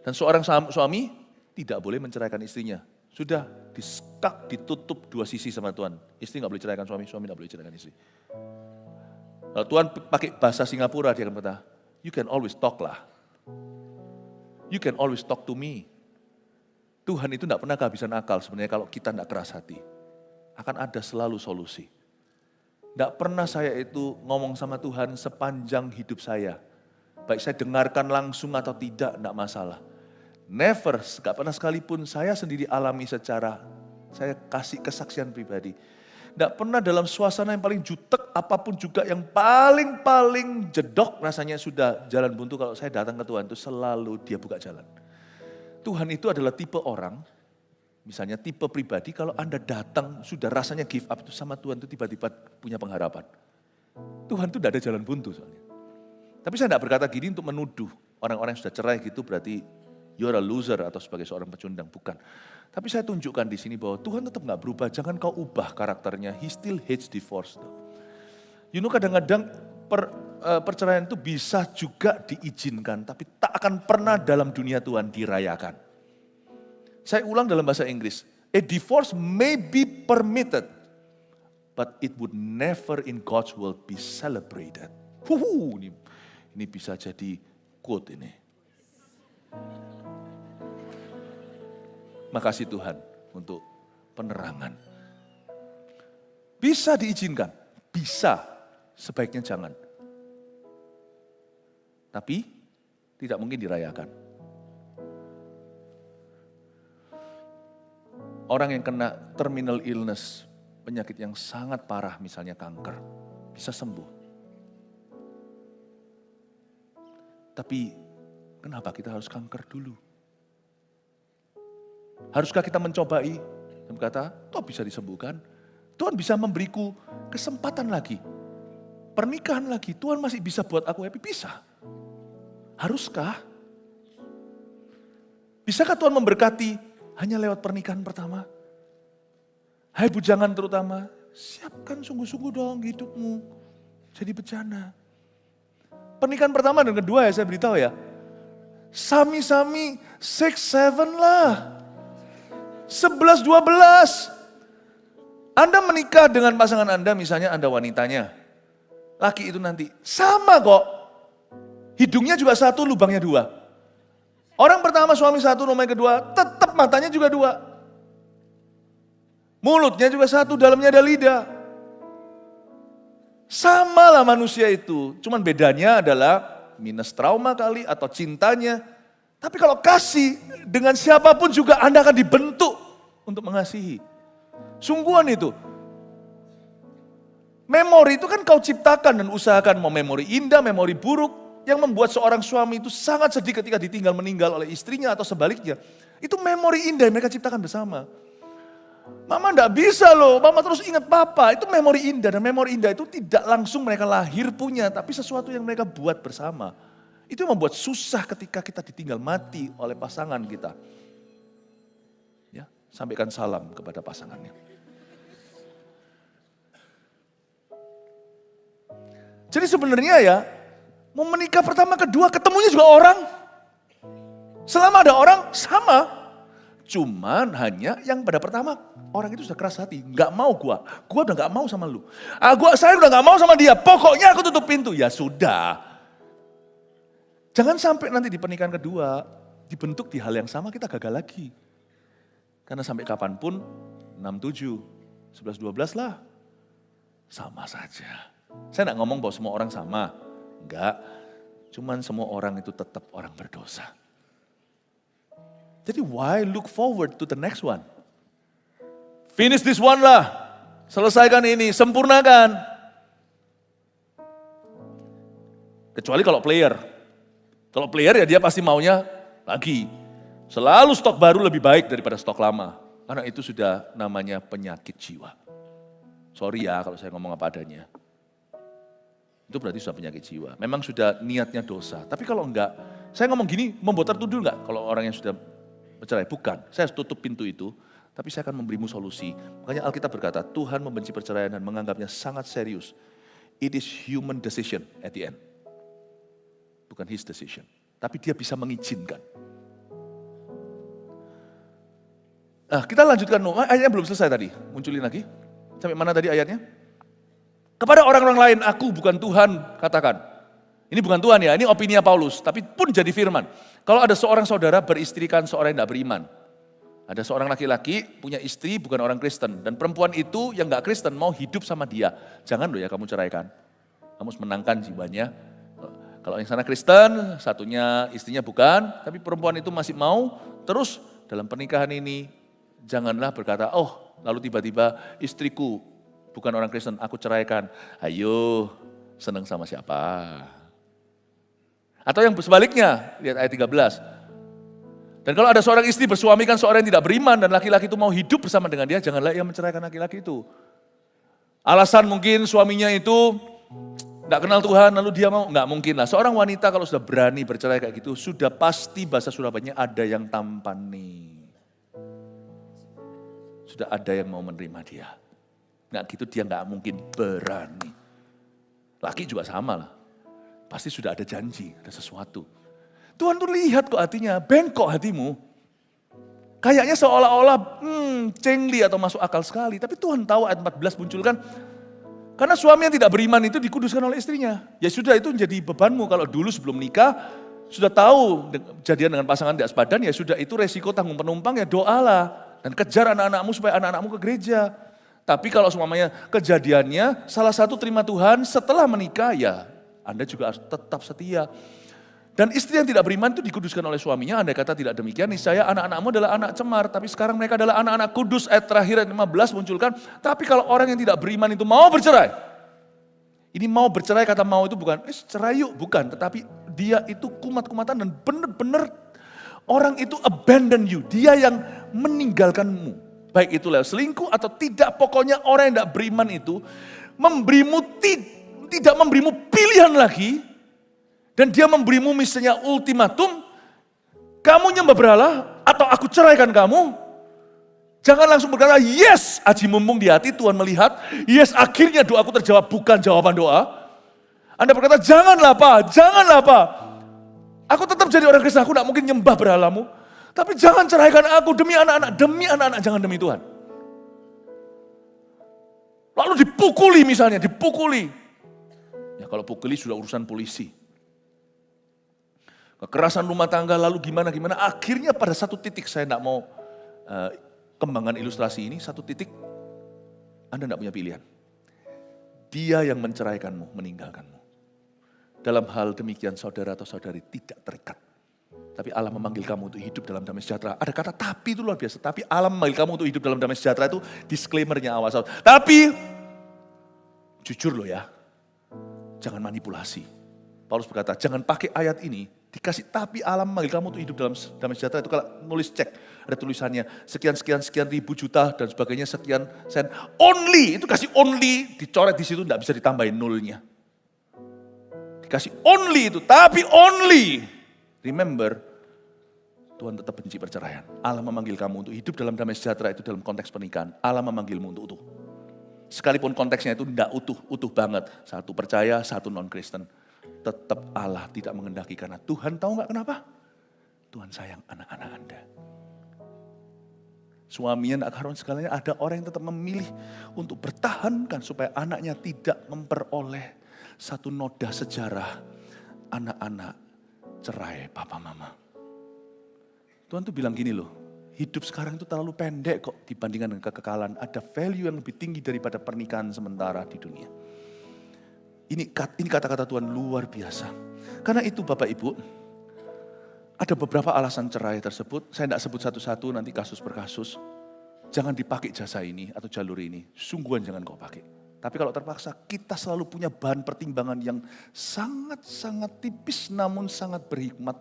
Dan seorang suami tidak boleh menceraikan istrinya. Sudah ditutup dua sisi sama Tuhan. Istri enggak boleh ceraikan suami, suami enggak boleh ceraikan istri. Kalau Tuhan pakai bahasa Singapura, dia akan berkata, you can always talk lah. You can always talk to me. Tuhan itu tidak pernah kehabisan akal sebenarnya kalau kita tidak keras hati. Akan ada selalu solusi. Tidak pernah saya itu ngomong sama Tuhan sepanjang hidup saya. Baik saya dengarkan langsung atau tidak masalah. Never, gak pernah sekalipun saya sendiri alami secara, saya kasih kesaksian pribadi. Tidak pernah dalam suasana yang paling jutek, apapun juga yang paling jedok rasanya sudah jalan buntu. Kalau saya datang ke Tuhan itu selalu dia buka jalan. Tuhan itu adalah tipe orang, misalnya tipe pribadi, kalau Anda datang sudah rasanya give up itu sama Tuhan itu tiba-tiba punya pengharapan. Tuhan itu tidak ada jalan buntu soalnya. Tapi saya tidak berkata gini untuk menuduh orang-orang yang sudah cerai gitu berarti you're a loser atau sebagai seorang pecundang, bukan. Tapi saya tunjukkan di sini bahwa Tuhan tetap nggak berubah, jangan kau ubah karakternya. He still hates divorce. You know kadang-kadang perceraian itu bisa juga diizinkan, tapi tak akan pernah dalam dunia Tuhan dirayakan. Saya ulang dalam bahasa Inggris, a divorce may be permitted, but it would never in God's world be celebrated. Ini bisa jadi quote ini. Makasih Tuhan untuk penerangan. Bisa diizinkan, bisa, sebaiknya jangan. Tapi tidak mungkin dirayakan. Orang yang kena terminal illness, penyakit yang sangat parah misalnya kanker, bisa sembuh. Tapi kenapa kita harus kanker dulu? Haruskah kita mencobai? Dan berkata, toh bisa disembuhkan. Tuhan bisa memberiku kesempatan lagi. Pernikahan lagi, Tuhan masih bisa buat aku happy? Bisa. Haruskah? Bisakah Tuhan memberkati hanya lewat pernikahan pertama? Hai bujangan terutama, siapkan sungguh-sungguh dong hidupmu. Jadi bejana. Pernikahan pertama dan kedua ya saya beritahu ya. Sami-sami 6-7 lah. 11-12. Anda menikah dengan pasangan Anda, misalnya Anda wanitanya. Laki itu nanti sama kok. Hidungnya juga satu, lubangnya dua. Orang pertama suami satu, rumah kedua, tetap matanya juga dua. Mulutnya juga satu, dalamnya ada lidah. Sama lah manusia itu. Cuman bedanya adalah minus trauma kali atau cintanya. Tapi kalau kasih dengan siapapun juga Anda akan dibentuk untuk mengasihi. Sungguhan itu. Memori itu kan kau ciptakan dan usahakan. Mau memori indah, memori buruk. Yang membuat seorang suami itu sangat sedih ketika ditinggal meninggal oleh istrinya atau sebaliknya. Itu memori indah yang mereka ciptakan bersama. Mama enggak bisa loh, mama terus ingat papa. Itu memori indah, dan memori indah itu tidak langsung mereka lahir punya, tapi sesuatu yang mereka buat bersama. Itu yang membuat susah ketika kita ditinggal mati oleh pasangan kita. Ya, sampaikan salam kepada pasangannya. Jadi sebenarnya ya, mau menikah pertama, kedua, ketemunya juga orang. Selama ada orang, sama. Cuman hanya yang pada pertama, orang itu sudah keras hati. Gak mau gua udah gak mau sama lu. Saya udah gak mau sama dia, pokoknya aku tutup pintu. Ya sudah. Jangan sampai nanti di pernikahan kedua, dibentuk di hal yang sama, kita gagal lagi. Karena sampai kapanpun, 6-7, 11-12 lah. Sama saja. Saya gak ngomong bahwa semua orang sama. Enggak. Cuman semua orang itu tetap orang berdosa. Jadi why look forward to the next one? Finish this one lah. Selesaikan ini, sempurnakan. Kecuali kalau player. Kalau player ya dia pasti maunya lagi. Selalu stok baru lebih baik daripada stok lama. Karena itu sudah namanya penyakit jiwa. Sorry ya kalau saya ngomong apa adanya. Itu berarti sudah penyakit jiwa. Memang sudah niatnya dosa. Tapi kalau enggak, saya ngomong gini, membuat tertuduh enggak kalau orang yang sudah bercerai? Bukan, saya harus tutup pintu itu. Tapi saya akan memberimu solusi. Makanya Alkitab berkata, Tuhan membenci perceraian dan menganggapnya sangat serius. It is human decision at the end. Bukan his decision. Tapi dia bisa mengizinkan. Nah, kita lanjutkan, ayatnya belum selesai tadi. Munculin lagi. Sampai mana tadi ayatnya? Kepada orang-orang lain, aku bukan Tuhan, katakan. Ini bukan Tuhan ya, ini opini Paulus, tapi pun jadi firman. Kalau ada seorang saudara beristrikan seorang yang tidak beriman. Ada seorang laki-laki punya istri bukan orang Kristen. Dan perempuan itu yang gak Kristen mau hidup sama dia. Jangan loh ya kamu ceraikan. Kamu harus menangkan jiwanya. Kalau yang sana Kristen, satunya istrinya bukan. Tapi perempuan itu masih mau. Terus dalam pernikahan ini, janganlah berkata, oh lalu tiba-tiba istriku bukan orang Kristen, aku ceraikan. Ayo, senang sama siapa? Atau yang sebaliknya, lihat ayat 13. Dan kalau ada seorang istri bersuamikan seorang yang tidak beriman dan laki-laki itu mau hidup bersama dengan dia, janganlah ia menceraikan laki-laki itu. Alasan mungkin suaminya itu nggak kenal Tuhan, lalu dia mau, nggak mungkin lah. Seorang wanita kalau sudah berani bercerai kayak gitu, sudah pasti bahasa Surabayanya ada yang tampan nih. Sudah ada yang mau menerima dia. Nggak gitu dia nggak mungkin berani. Laki juga sama lah. Pasti sudah ada janji, ada sesuatu. Tuhan tuh lihat kok hatinya, bengkok hatimu. Kayaknya seolah-olah cengli atau masuk akal sekali. Tapi Tuhan tahu ayat 14 munculkan. Karena suami yang tidak beriman itu dikuduskan oleh istrinya. Ya sudah itu menjadi bebanmu. Kalau dulu sebelum nikah, sudah tahu kejadian dengan pasangan tidak sepadan, ya sudah itu resiko tanggung penumpang, ya doalah. Dan kejar anak-anakmu supaya anak-anakmu ke gereja. Tapi kalau semuanya kejadiannya salah satu terima Tuhan setelah menikah, ya Anda juga harus tetap setia. Dan istri yang tidak beriman itu dikuduskan oleh suaminya. Andai kata tidak demikian, niscaya anak-anakmu adalah anak cemar. Tapi sekarang mereka adalah anak-anak kudus. Ayat terakhir ayat 15 munculkan. Tapi kalau orang yang tidak beriman itu mau bercerai. Ini mau bercerai, kata mau itu bukan cerai yuk, bukan. Tetapi dia itu kumat-kumatan dan benar-benar Orang itu abandon you, dia yang meninggalkanmu. Baik itu lewat selingkuh atau tidak, pokoknya orang yang tidak beriman itu tidak memberimu pilihan lagi. Dan dia memberimu misalnya ultimatum, kamu nyembah berhala atau aku ceraikan kamu. Jangan langsung berkata, yes, aji mumpung di hati Tuhan melihat, yes akhirnya doaku terjawab, bukan jawaban doa. Anda berkata, janganlah Pak. Aku tetap jadi orang Kristen, aku tidak mungkin nyembah berhalamu. Tapi jangan ceraikan aku demi anak-anak, jangan demi Tuhan. Lalu dipukuli misalnya, Ya kalau pukuli sudah urusan polisi. Kekerasan rumah tangga lalu gimana, akhirnya pada satu titik saya tidak mau kembangkan ilustrasi ini, satu titik Anda tidak punya pilihan. Dia yang menceraikanmu, meninggalkanmu. Dalam hal demikian saudara atau saudari tidak terikat. Tapi Allah memanggil kamu untuk hidup dalam damai sejahtera. Ada kata tapi itu luar biasa. Tapi Allah memanggil kamu untuk hidup dalam damai sejahtera itu disclaimer-nya awal. Tapi, jujur loh ya, jangan manipulasi. Paulus berkata, jangan pakai ayat ini, dikasih tapi Allah memanggil kamu untuk hidup dalam damai sejahtera. Itu kalau nulis cek, ada tulisannya sekian ribu juta dan sebagainya, sekian sen. Only, itu kasih only, dicoret di situ, tidak bisa ditambahin nolnya. Dikasih only itu, tapi only. Remember, Tuhan tetap benci perceraian. Allah memanggil kamu untuk hidup dalam damai sejahtera itu dalam konteks pernikahan. Allah memanggilmu untuk utuh. Sekalipun konteksnya itu tidak utuh banget. Satu percaya, satu non-Kristen. Tetap Allah tidak mengendaki karena Tuhan tahu nggak kenapa? Tuhan sayang anak-anak Anda. Suaminya tidak karuan segalanya, ada orang yang tetap memilih untuk bertahankan supaya anaknya tidak memperoleh satu noda sejarah anak-anak cerai papa mama. Tuhan tuh bilang gini loh, hidup sekarang itu terlalu pendek kok dibandingkan dengan kekekalan. Ada value yang lebih tinggi daripada pernikahan sementara di dunia. Ini kata-kata Tuhan luar biasa. Karena itu Bapak Ibu, ada beberapa alasan cerai tersebut. Saya tidak sebut satu-satu, nanti kasus per kasus. Jangan dipakai jasa ini atau jalur ini. Sungguhan jangan kau pakai. Tapi kalau terpaksa, kita selalu punya bahan pertimbangan yang sangat-sangat tipis namun sangat berhikmat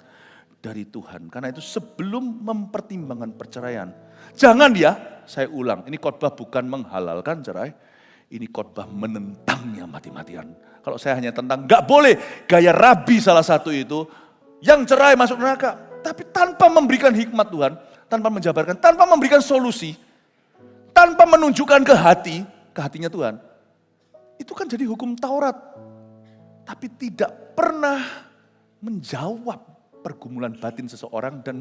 dari Tuhan. Karena itu sebelum mempertimbangkan perceraian, jangan ya, saya ulang, ini khotbah bukan menghalalkan cerai, ini khotbah menentangnya mati-matian. Kalau saya hanya tentang, gak boleh gaya rabi salah satu itu, yang cerai masuk neraka. Tapi tanpa memberikan hikmat Tuhan, tanpa menjabarkan, tanpa memberikan solusi, tanpa menunjukkan ke hatinya Tuhan. Itu kan jadi hukum Taurat. Tapi tidak pernah menjawab pergumulan batin seseorang dan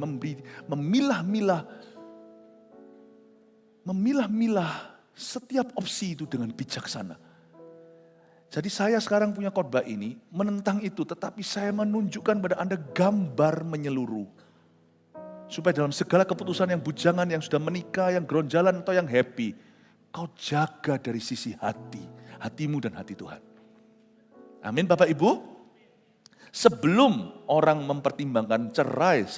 memilah-milah setiap opsi itu dengan bijaksana. Jadi saya sekarang punya khotbah ini menentang itu, tetapi saya menunjukkan pada Anda gambar menyeluruh. Supaya dalam segala keputusan yang bujangan, yang sudah menikah, yang geronjalan atau yang happy, kau jaga dari sisi hatimu dan hati Tuhan. Amin Bapak Ibu. Sebelum orang mempertimbangkan cerai,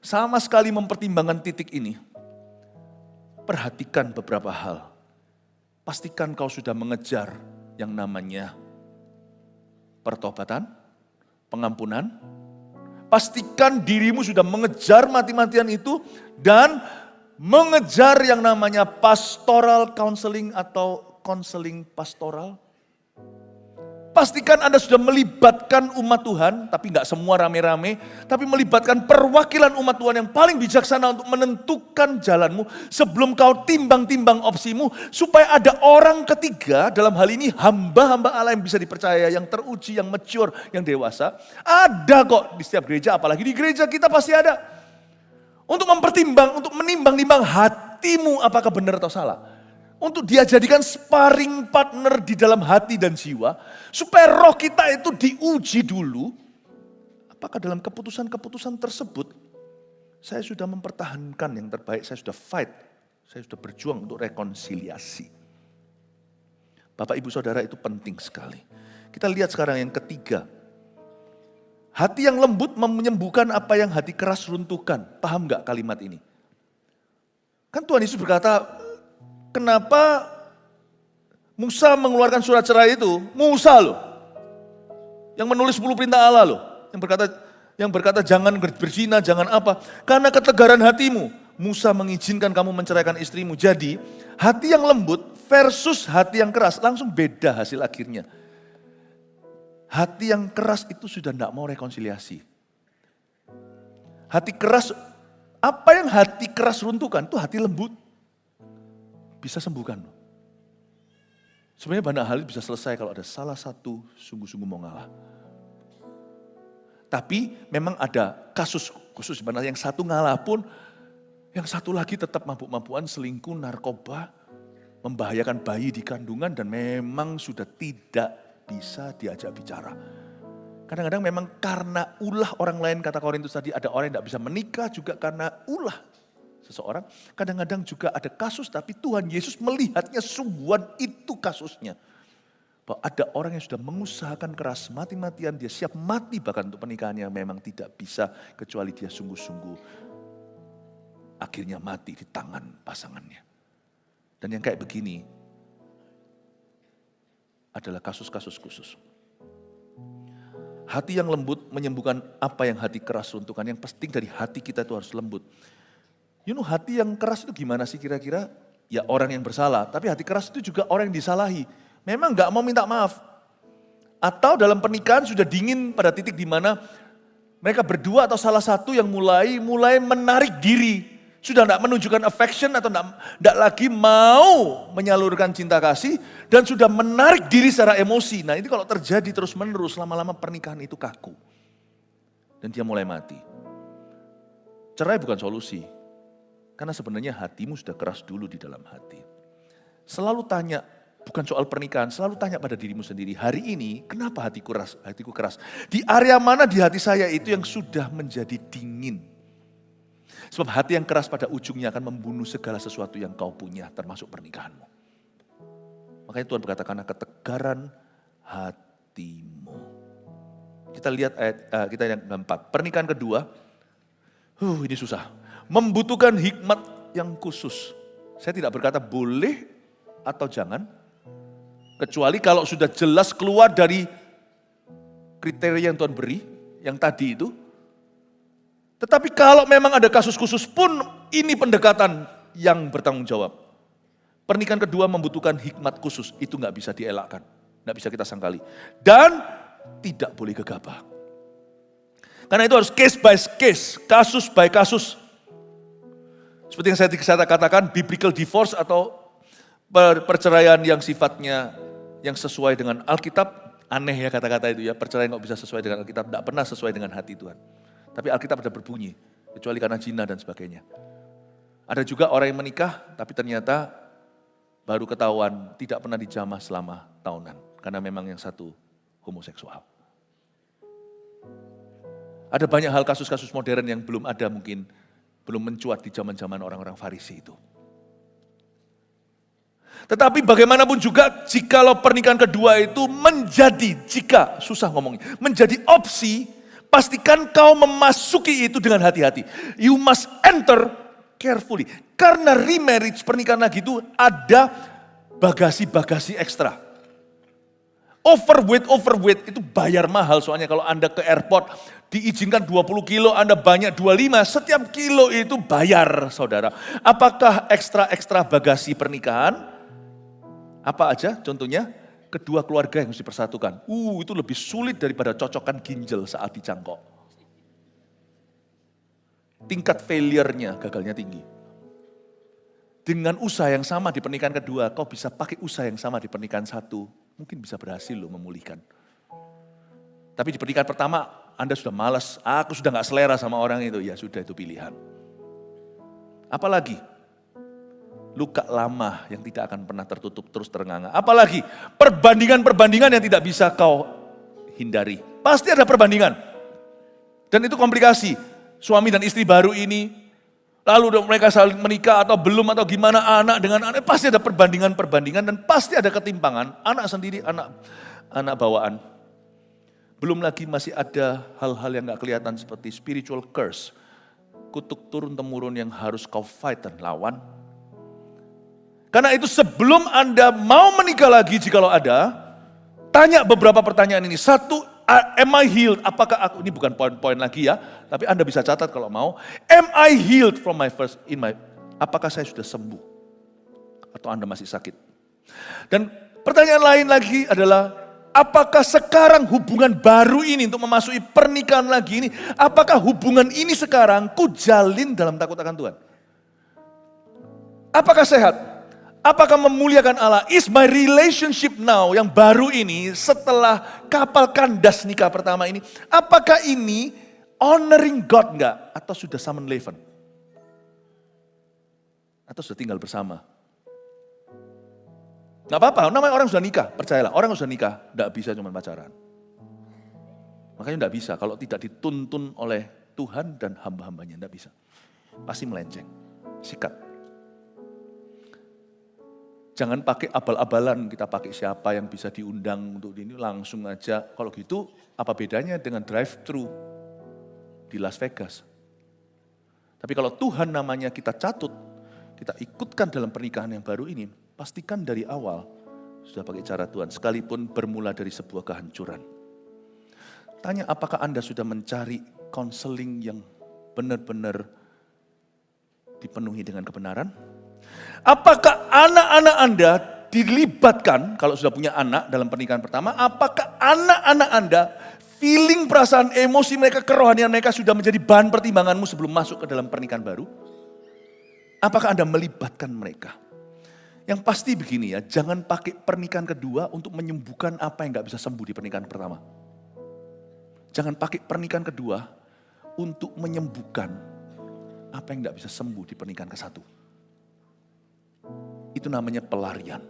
sama sekali mempertimbangkan titik ini, perhatikan beberapa hal. Pastikan kau sudah mengejar yang namanya pertobatan, pengampunan. Pastikan dirimu sudah mengejar mati-matian itu dan mengejar yang namanya pastoral counseling atau konseling pastoral. Pastikan Anda sudah melibatkan umat Tuhan, tapi nggak semua rame-rame, tapi melibatkan perwakilan umat Tuhan yang paling bijaksana untuk menentukan jalanmu sebelum kau timbang-timbang opsimu, supaya ada orang ketiga, dalam hal ini hamba-hamba Allah yang bisa dipercaya, yang teruji, yang mature, yang dewasa. Ada kok di setiap gereja, apalagi di gereja kita pasti ada. Untuk menimbang-nimbang hatimu apakah benar atau salah. Untuk dia jadikan sparring partner di dalam hati dan jiwa. Supaya roh kita itu diuji dulu. Apakah dalam keputusan-keputusan tersebut. Saya sudah mempertahankan yang terbaik. Saya sudah fight. Saya sudah berjuang untuk rekonsiliasi. Bapak ibu saudara itu penting sekali. Kita lihat sekarang yang ketiga. Hati yang lembut menyembuhkan apa yang hati keras runtuhkan. Paham gak kalimat ini? Kan Tuhan Yesus berkata, kenapa Musa mengeluarkan surat cerai itu? Musa loh. Yang menulis 10 perintah Allah loh. Yang berkata, yang berkata jangan berzina, jangan apa. Karena ketegaran hatimu, Musa mengizinkan kamu menceraikan istrimu. Jadi hati yang lembut versus hati yang keras, langsung beda hasil akhirnya. Hati yang keras itu sudah tidak mau rekonsiliasi. Hati keras, apa yang hati keras runtuhkan itu hati lembut. Bisa sembuhkan. Sebenarnya banyak hal bisa selesai kalau ada salah satu sungguh-sungguh mau ngalah. Tapi memang ada kasus khusus sebenarnya yang satu ngalah pun, yang satu lagi tetap mabuk-mabukan, selingkuh, narkoba, membahayakan bayi di kandungan dan memang sudah tidak bisa diajak bicara. Kadang-kadang memang karena ulah orang lain, kata Korintus tadi, ada orang yang tidak bisa menikah juga karena ulah seseorang. Kadang-kadang juga ada kasus tapi Tuhan Yesus melihatnya sungguhan itu kasusnya. Bahwa ada orang yang sudah mengusahakan keras, mati-matian, dia siap mati bahkan untuk pernikahannya memang tidak bisa kecuali dia sungguh-sungguh akhirnya mati di tangan pasangannya. Dan yang kayak begini adalah kasus-kasus khusus. Hati yang lembut menyembuhkan apa yang hati keras runtuhkan. Yang penting dari hati kita itu harus lembut. Hati yang keras itu gimana sih kira-kira? Ya orang yang bersalah, tapi hati keras itu juga orang yang disalahi. Memang gak mau minta maaf. Atau dalam pernikahan sudah dingin pada titik di mana mereka berdua atau salah satu yang mulai menarik diri. Sudah tidak menunjukkan affection atau tidak lagi mau menyalurkan cinta kasih dan sudah menarik diri secara emosi. Nah ini kalau terjadi terus menerus lama-lama pernikahan itu kaku. Dan dia mulai mati. Cerai bukan solusi. Karena sebenarnya hatimu sudah keras dulu di dalam hati. Selalu tanya, bukan soal pernikahan, selalu tanya pada dirimu sendiri. Hari ini kenapa hatiku keras? Di area mana di hati saya itu yang sudah menjadi dingin? Sebab hati yang keras pada ujungnya akan membunuh segala sesuatu yang kau punya, termasuk pernikahanmu. Makanya Tuhan berkata, karena ketegaran hatimu. Kita lihat kita yang keempat. Pernikahan kedua, ini susah. Membutuhkan hikmat yang khusus. Saya tidak berkata boleh atau jangan. Kecuali kalau sudah jelas keluar dari kriteria yang Tuhan beri, yang tadi itu. Tetapi kalau memang ada kasus khusus pun ini pendekatan yang bertanggung jawab. Pernikahan kedua membutuhkan hikmat khusus, itu nggak bisa dielakkan, nggak bisa kita sangkali. Dan tidak boleh gegabah. Karena itu harus case by case, kasus by kasus. Seperti yang saya katakan, biblical divorce atau perceraian yang sifatnya yang sesuai dengan Alkitab, aneh ya kata-kata itu ya, perceraian nggak bisa sesuai dengan Alkitab, tidak pernah sesuai dengan hati Tuhan. Tapi Alkitab ada berbunyi, kecuali karena zina dan sebagainya. Ada juga orang yang menikah, tapi ternyata baru ketahuan tidak pernah dijamah selama tahunan. Karena memang yang satu homoseksual. Ada banyak hal kasus-kasus modern yang belum ada mungkin, belum mencuat di zaman-zaman orang-orang Farisi itu. Tetapi bagaimanapun juga, jikalau pernikahan kedua itu susah ngomongnya, menjadi opsi, pastikan kau memasuki itu dengan hati-hati. You must enter carefully. Karena remarriage, pernikahan lagi itu ada bagasi-bagasi ekstra. Overweight itu bayar mahal. Soalnya kalau Anda ke airport diizinkan 20 kilo, Anda banyak 25, setiap kilo itu bayar saudara. Apakah ekstra bagasi pernikahan? Apa aja contohnya? Kedua keluarga yang harus dipersatukan. Itu lebih sulit daripada cocokan ginjal saat dicangkok. Tingkat failure-nya, gagalnya tinggi. Dengan usaha yang sama di pernikahan kedua, kau bisa pakai usaha yang sama di pernikahan satu. Mungkin bisa berhasil loh memulihkan. Tapi di pernikahan pertama, Anda sudah malas, aku sudah gak selera sama orang itu. Ya sudah, itu pilihan. Apalagi? Luka lama yang tidak akan pernah tertutup terus terenganga. Apalagi perbandingan-perbandingan yang tidak bisa kau hindari. Pasti ada perbandingan. Dan itu komplikasi. Suami dan istri baru ini, lalu mereka saling menikah atau belum atau gimana, anak dengan anak, pasti ada perbandingan dan pasti ada ketimpangan. Anak sendiri, anak bawaan. Belum lagi masih ada hal-hal yang gak kelihatan seperti spiritual curse. Kutuk turun-temurun yang harus kau fight dan lawan. Karena itu sebelum Anda mau menikah lagi jikalau ada, tanya beberapa pertanyaan ini. Satu, am I healed? Apakah aku, ini bukan poin-poin lagi ya, tapi Anda bisa catat kalau mau. Am I healed from apakah saya sudah sembuh? Atau Anda masih sakit? Dan pertanyaan lain lagi adalah, apakah sekarang hubungan baru ini untuk memasuki pernikahan lagi ini, apakah hubungan ini sekarang ku jalin dalam takut akan Tuhan? Apakah sehat? Apakah memuliakan Allah? Is my relationship now yang baru ini setelah kapal kandas nikah pertama ini, apakah ini honoring God enggak? Atau sudah summon leven? Atau sudah tinggal bersama? Enggak apa-apa, namanya orang sudah nikah, percayalah. Orang sudah nikah, enggak bisa cuma pacaran. Makanya enggak bisa kalau tidak dituntun oleh Tuhan dan hamba-hambanya, enggak bisa. Pasti melenceng, sikat. Jangan pakai abal-abalan, kita pakai siapa yang bisa diundang untuk ini, langsung aja. Kalau gitu, apa bedanya dengan drive-thru di Las Vegas? Tapi kalau Tuhan namanya kita catut, kita ikutkan dalam pernikahan yang baru ini, pastikan dari awal sudah pakai cara Tuhan, sekalipun bermula dari sebuah kehancuran. Tanya, apakah Anda sudah mencari konseling yang benar-benar dipenuhi dengan kebenaran? Apakah anak-anak Anda dilibatkan, kalau sudah punya anak dalam pernikahan pertama, apakah anak-anak Anda, feeling, perasaan, emosi mereka, kerohanian mereka sudah menjadi bahan pertimbanganmu sebelum masuk ke dalam pernikahan baru? Apakah Anda melibatkan mereka? Yang pasti begini ya, jangan pakai pernikahan kedua untuk menyembuhkan apa yang gak bisa sembuh di pernikahan pertama. Jangan pakai pernikahan kedua untuk menyembuhkan apa yang gak bisa sembuh di pernikahan ke satu. Itu namanya pelarian.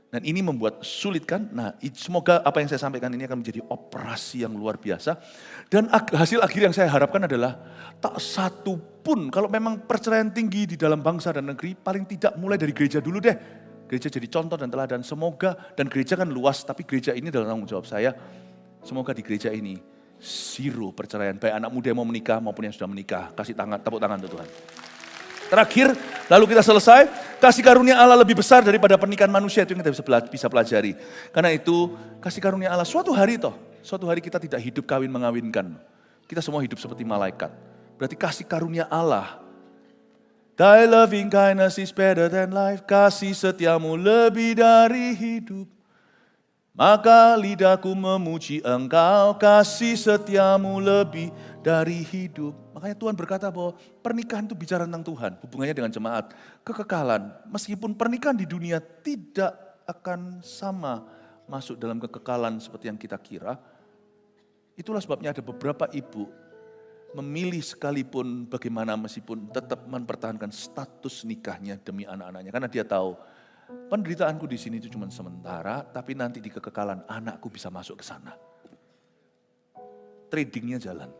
Dan ini membuat sulit kan? Nah, semoga apa yang saya sampaikan ini akan menjadi operasi yang luar biasa. Dan hasil akhir yang saya harapkan adalah tak satu pun, kalau memang perceraian tinggi di dalam bangsa dan negeri, paling tidak mulai dari gereja dulu deh. Gereja jadi contoh dan teladan. Semoga, dan gereja kan luas, tapi gereja ini adalah tanggung jawab saya. Semoga di gereja ini, zero perceraian. Baik anak muda yang mau menikah maupun yang sudah menikah. Kasih tepuk tangan untuk Tuhan. Terakhir, lalu kita selesai, kasih karunia Allah lebih besar daripada pernikahan manusia, itu yang kita bisa pelajari. Karena itu, kasih karunia Allah, suatu hari kita tidak hidup kawin mengawinkan. Kita semua hidup seperti malaikat. Berarti kasih karunia Allah. Thy loving kindness is better than life, kasih setiamu lebih dari hidup. Maka lidahku memuji Engkau, kasih setiamu lebih dari hidup. Makanya Tuhan berkata bahwa pernikahan itu bicara tentang Tuhan, hubungannya dengan jemaat, kekekalan. Meskipun pernikahan di dunia tidak akan sama masuk dalam kekekalan seperti yang kita kira, itulah sebabnya ada beberapa ibu memilih sekalipun bagaimana meskipun tetap mempertahankan status nikahnya demi anak-anaknya. Karena dia tahu, penderitaanku di sini itu cuma sementara, tapi nanti di kekekalan anakku bisa masuk ke sana. Tradingnya jalan.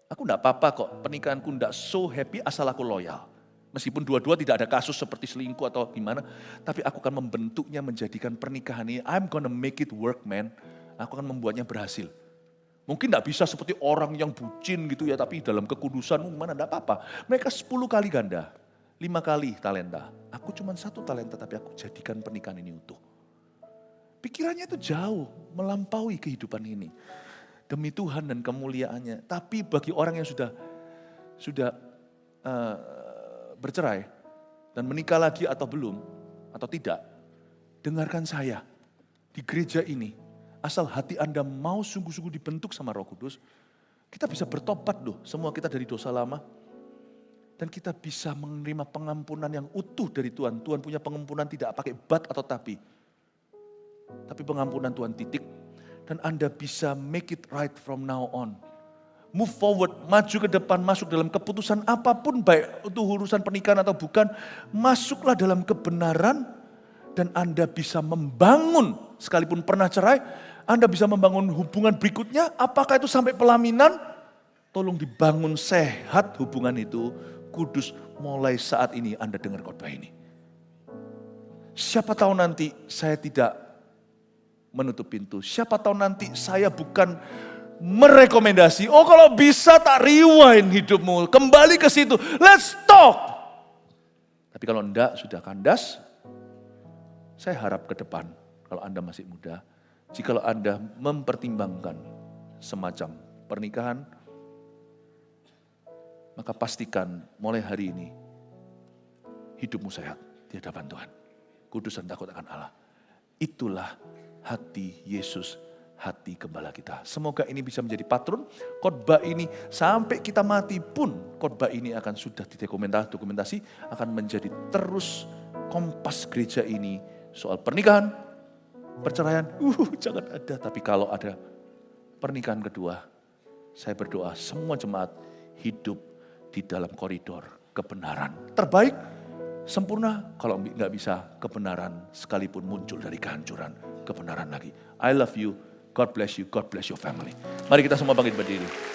Aku enggak apa-apa kok, pernikahanku enggak so happy asal aku loyal. Meskipun dua-dua tidak ada kasus seperti selingkuh atau gimana, tapi aku akan membentuknya menjadikan pernikahan ini, I'm gonna make it work man. Aku akan membuatnya berhasil. Mungkin enggak bisa seperti orang yang bucin gitu ya, tapi dalam kekudusan gimana, enggak apa-apa. Mereka 10 kali ganda, 5 kali talenta. Aku cuma 1 talenta, tapi aku jadikan pernikahan ini utuh. Pikirannya itu jauh, melampaui kehidupan ini. Demi Tuhan dan kemuliaannya. Tapi bagi orang yang sudah bercerai dan menikah lagi atau belum, atau tidak, dengarkan saya. Di gereja ini, asal hati Anda mau sungguh-sungguh dibentuk sama Roh Kudus, kita bisa bertobat loh, semua kita dari dosa lama. Dan kita bisa menerima pengampunan yang utuh dari Tuhan. Tuhan punya pengampunan tidak pakai but atau tapi pengampunan Tuhan titik. Dan Anda bisa make it right from now on. Move forward, maju ke depan, masuk dalam keputusan apapun, baik itu urusan pernikahan atau bukan. Masuklah dalam kebenaran dan Anda bisa membangun, sekalipun pernah cerai, Anda bisa membangun hubungan berikutnya. Apakah itu sampai pelaminan? Tolong dibangun sehat hubungan itu, kudus mulai saat ini Anda dengar khotbah ini. Siapa tahu nanti saya tidak menutup pintu. Siapa tahu nanti saya bukan merekomendasi, oh kalau bisa tak rewind hidupmu, kembali ke situ, let's talk. Tapi kalau enggak, sudah kandas, saya harap ke depan, kalau Anda masih muda, jikalau Anda mempertimbangkan semacam pernikahan, maka pastikan mulai hari ini hidupmu sehat di hadapan Tuhan. Kudus dan takut akan Allah. Itulah hati Yesus, hati gembala kita. Semoga ini bisa menjadi patron. Khotbah ini sampai kita mati pun, khotbah ini akan sudah didokumentasi, akan menjadi terus kompas gereja ini soal pernikahan, perceraian. Jangan ada. Tapi kalau ada pernikahan kedua, saya berdoa semua jemaat hidup di dalam koridor kebenaran. Terbaik, sempurna, kalau nggak bisa kebenaran sekalipun muncul dari kehancuran, kebenaran lagi. I love you, God bless you, God bless your family. Mari kita semua bangkit berdiri.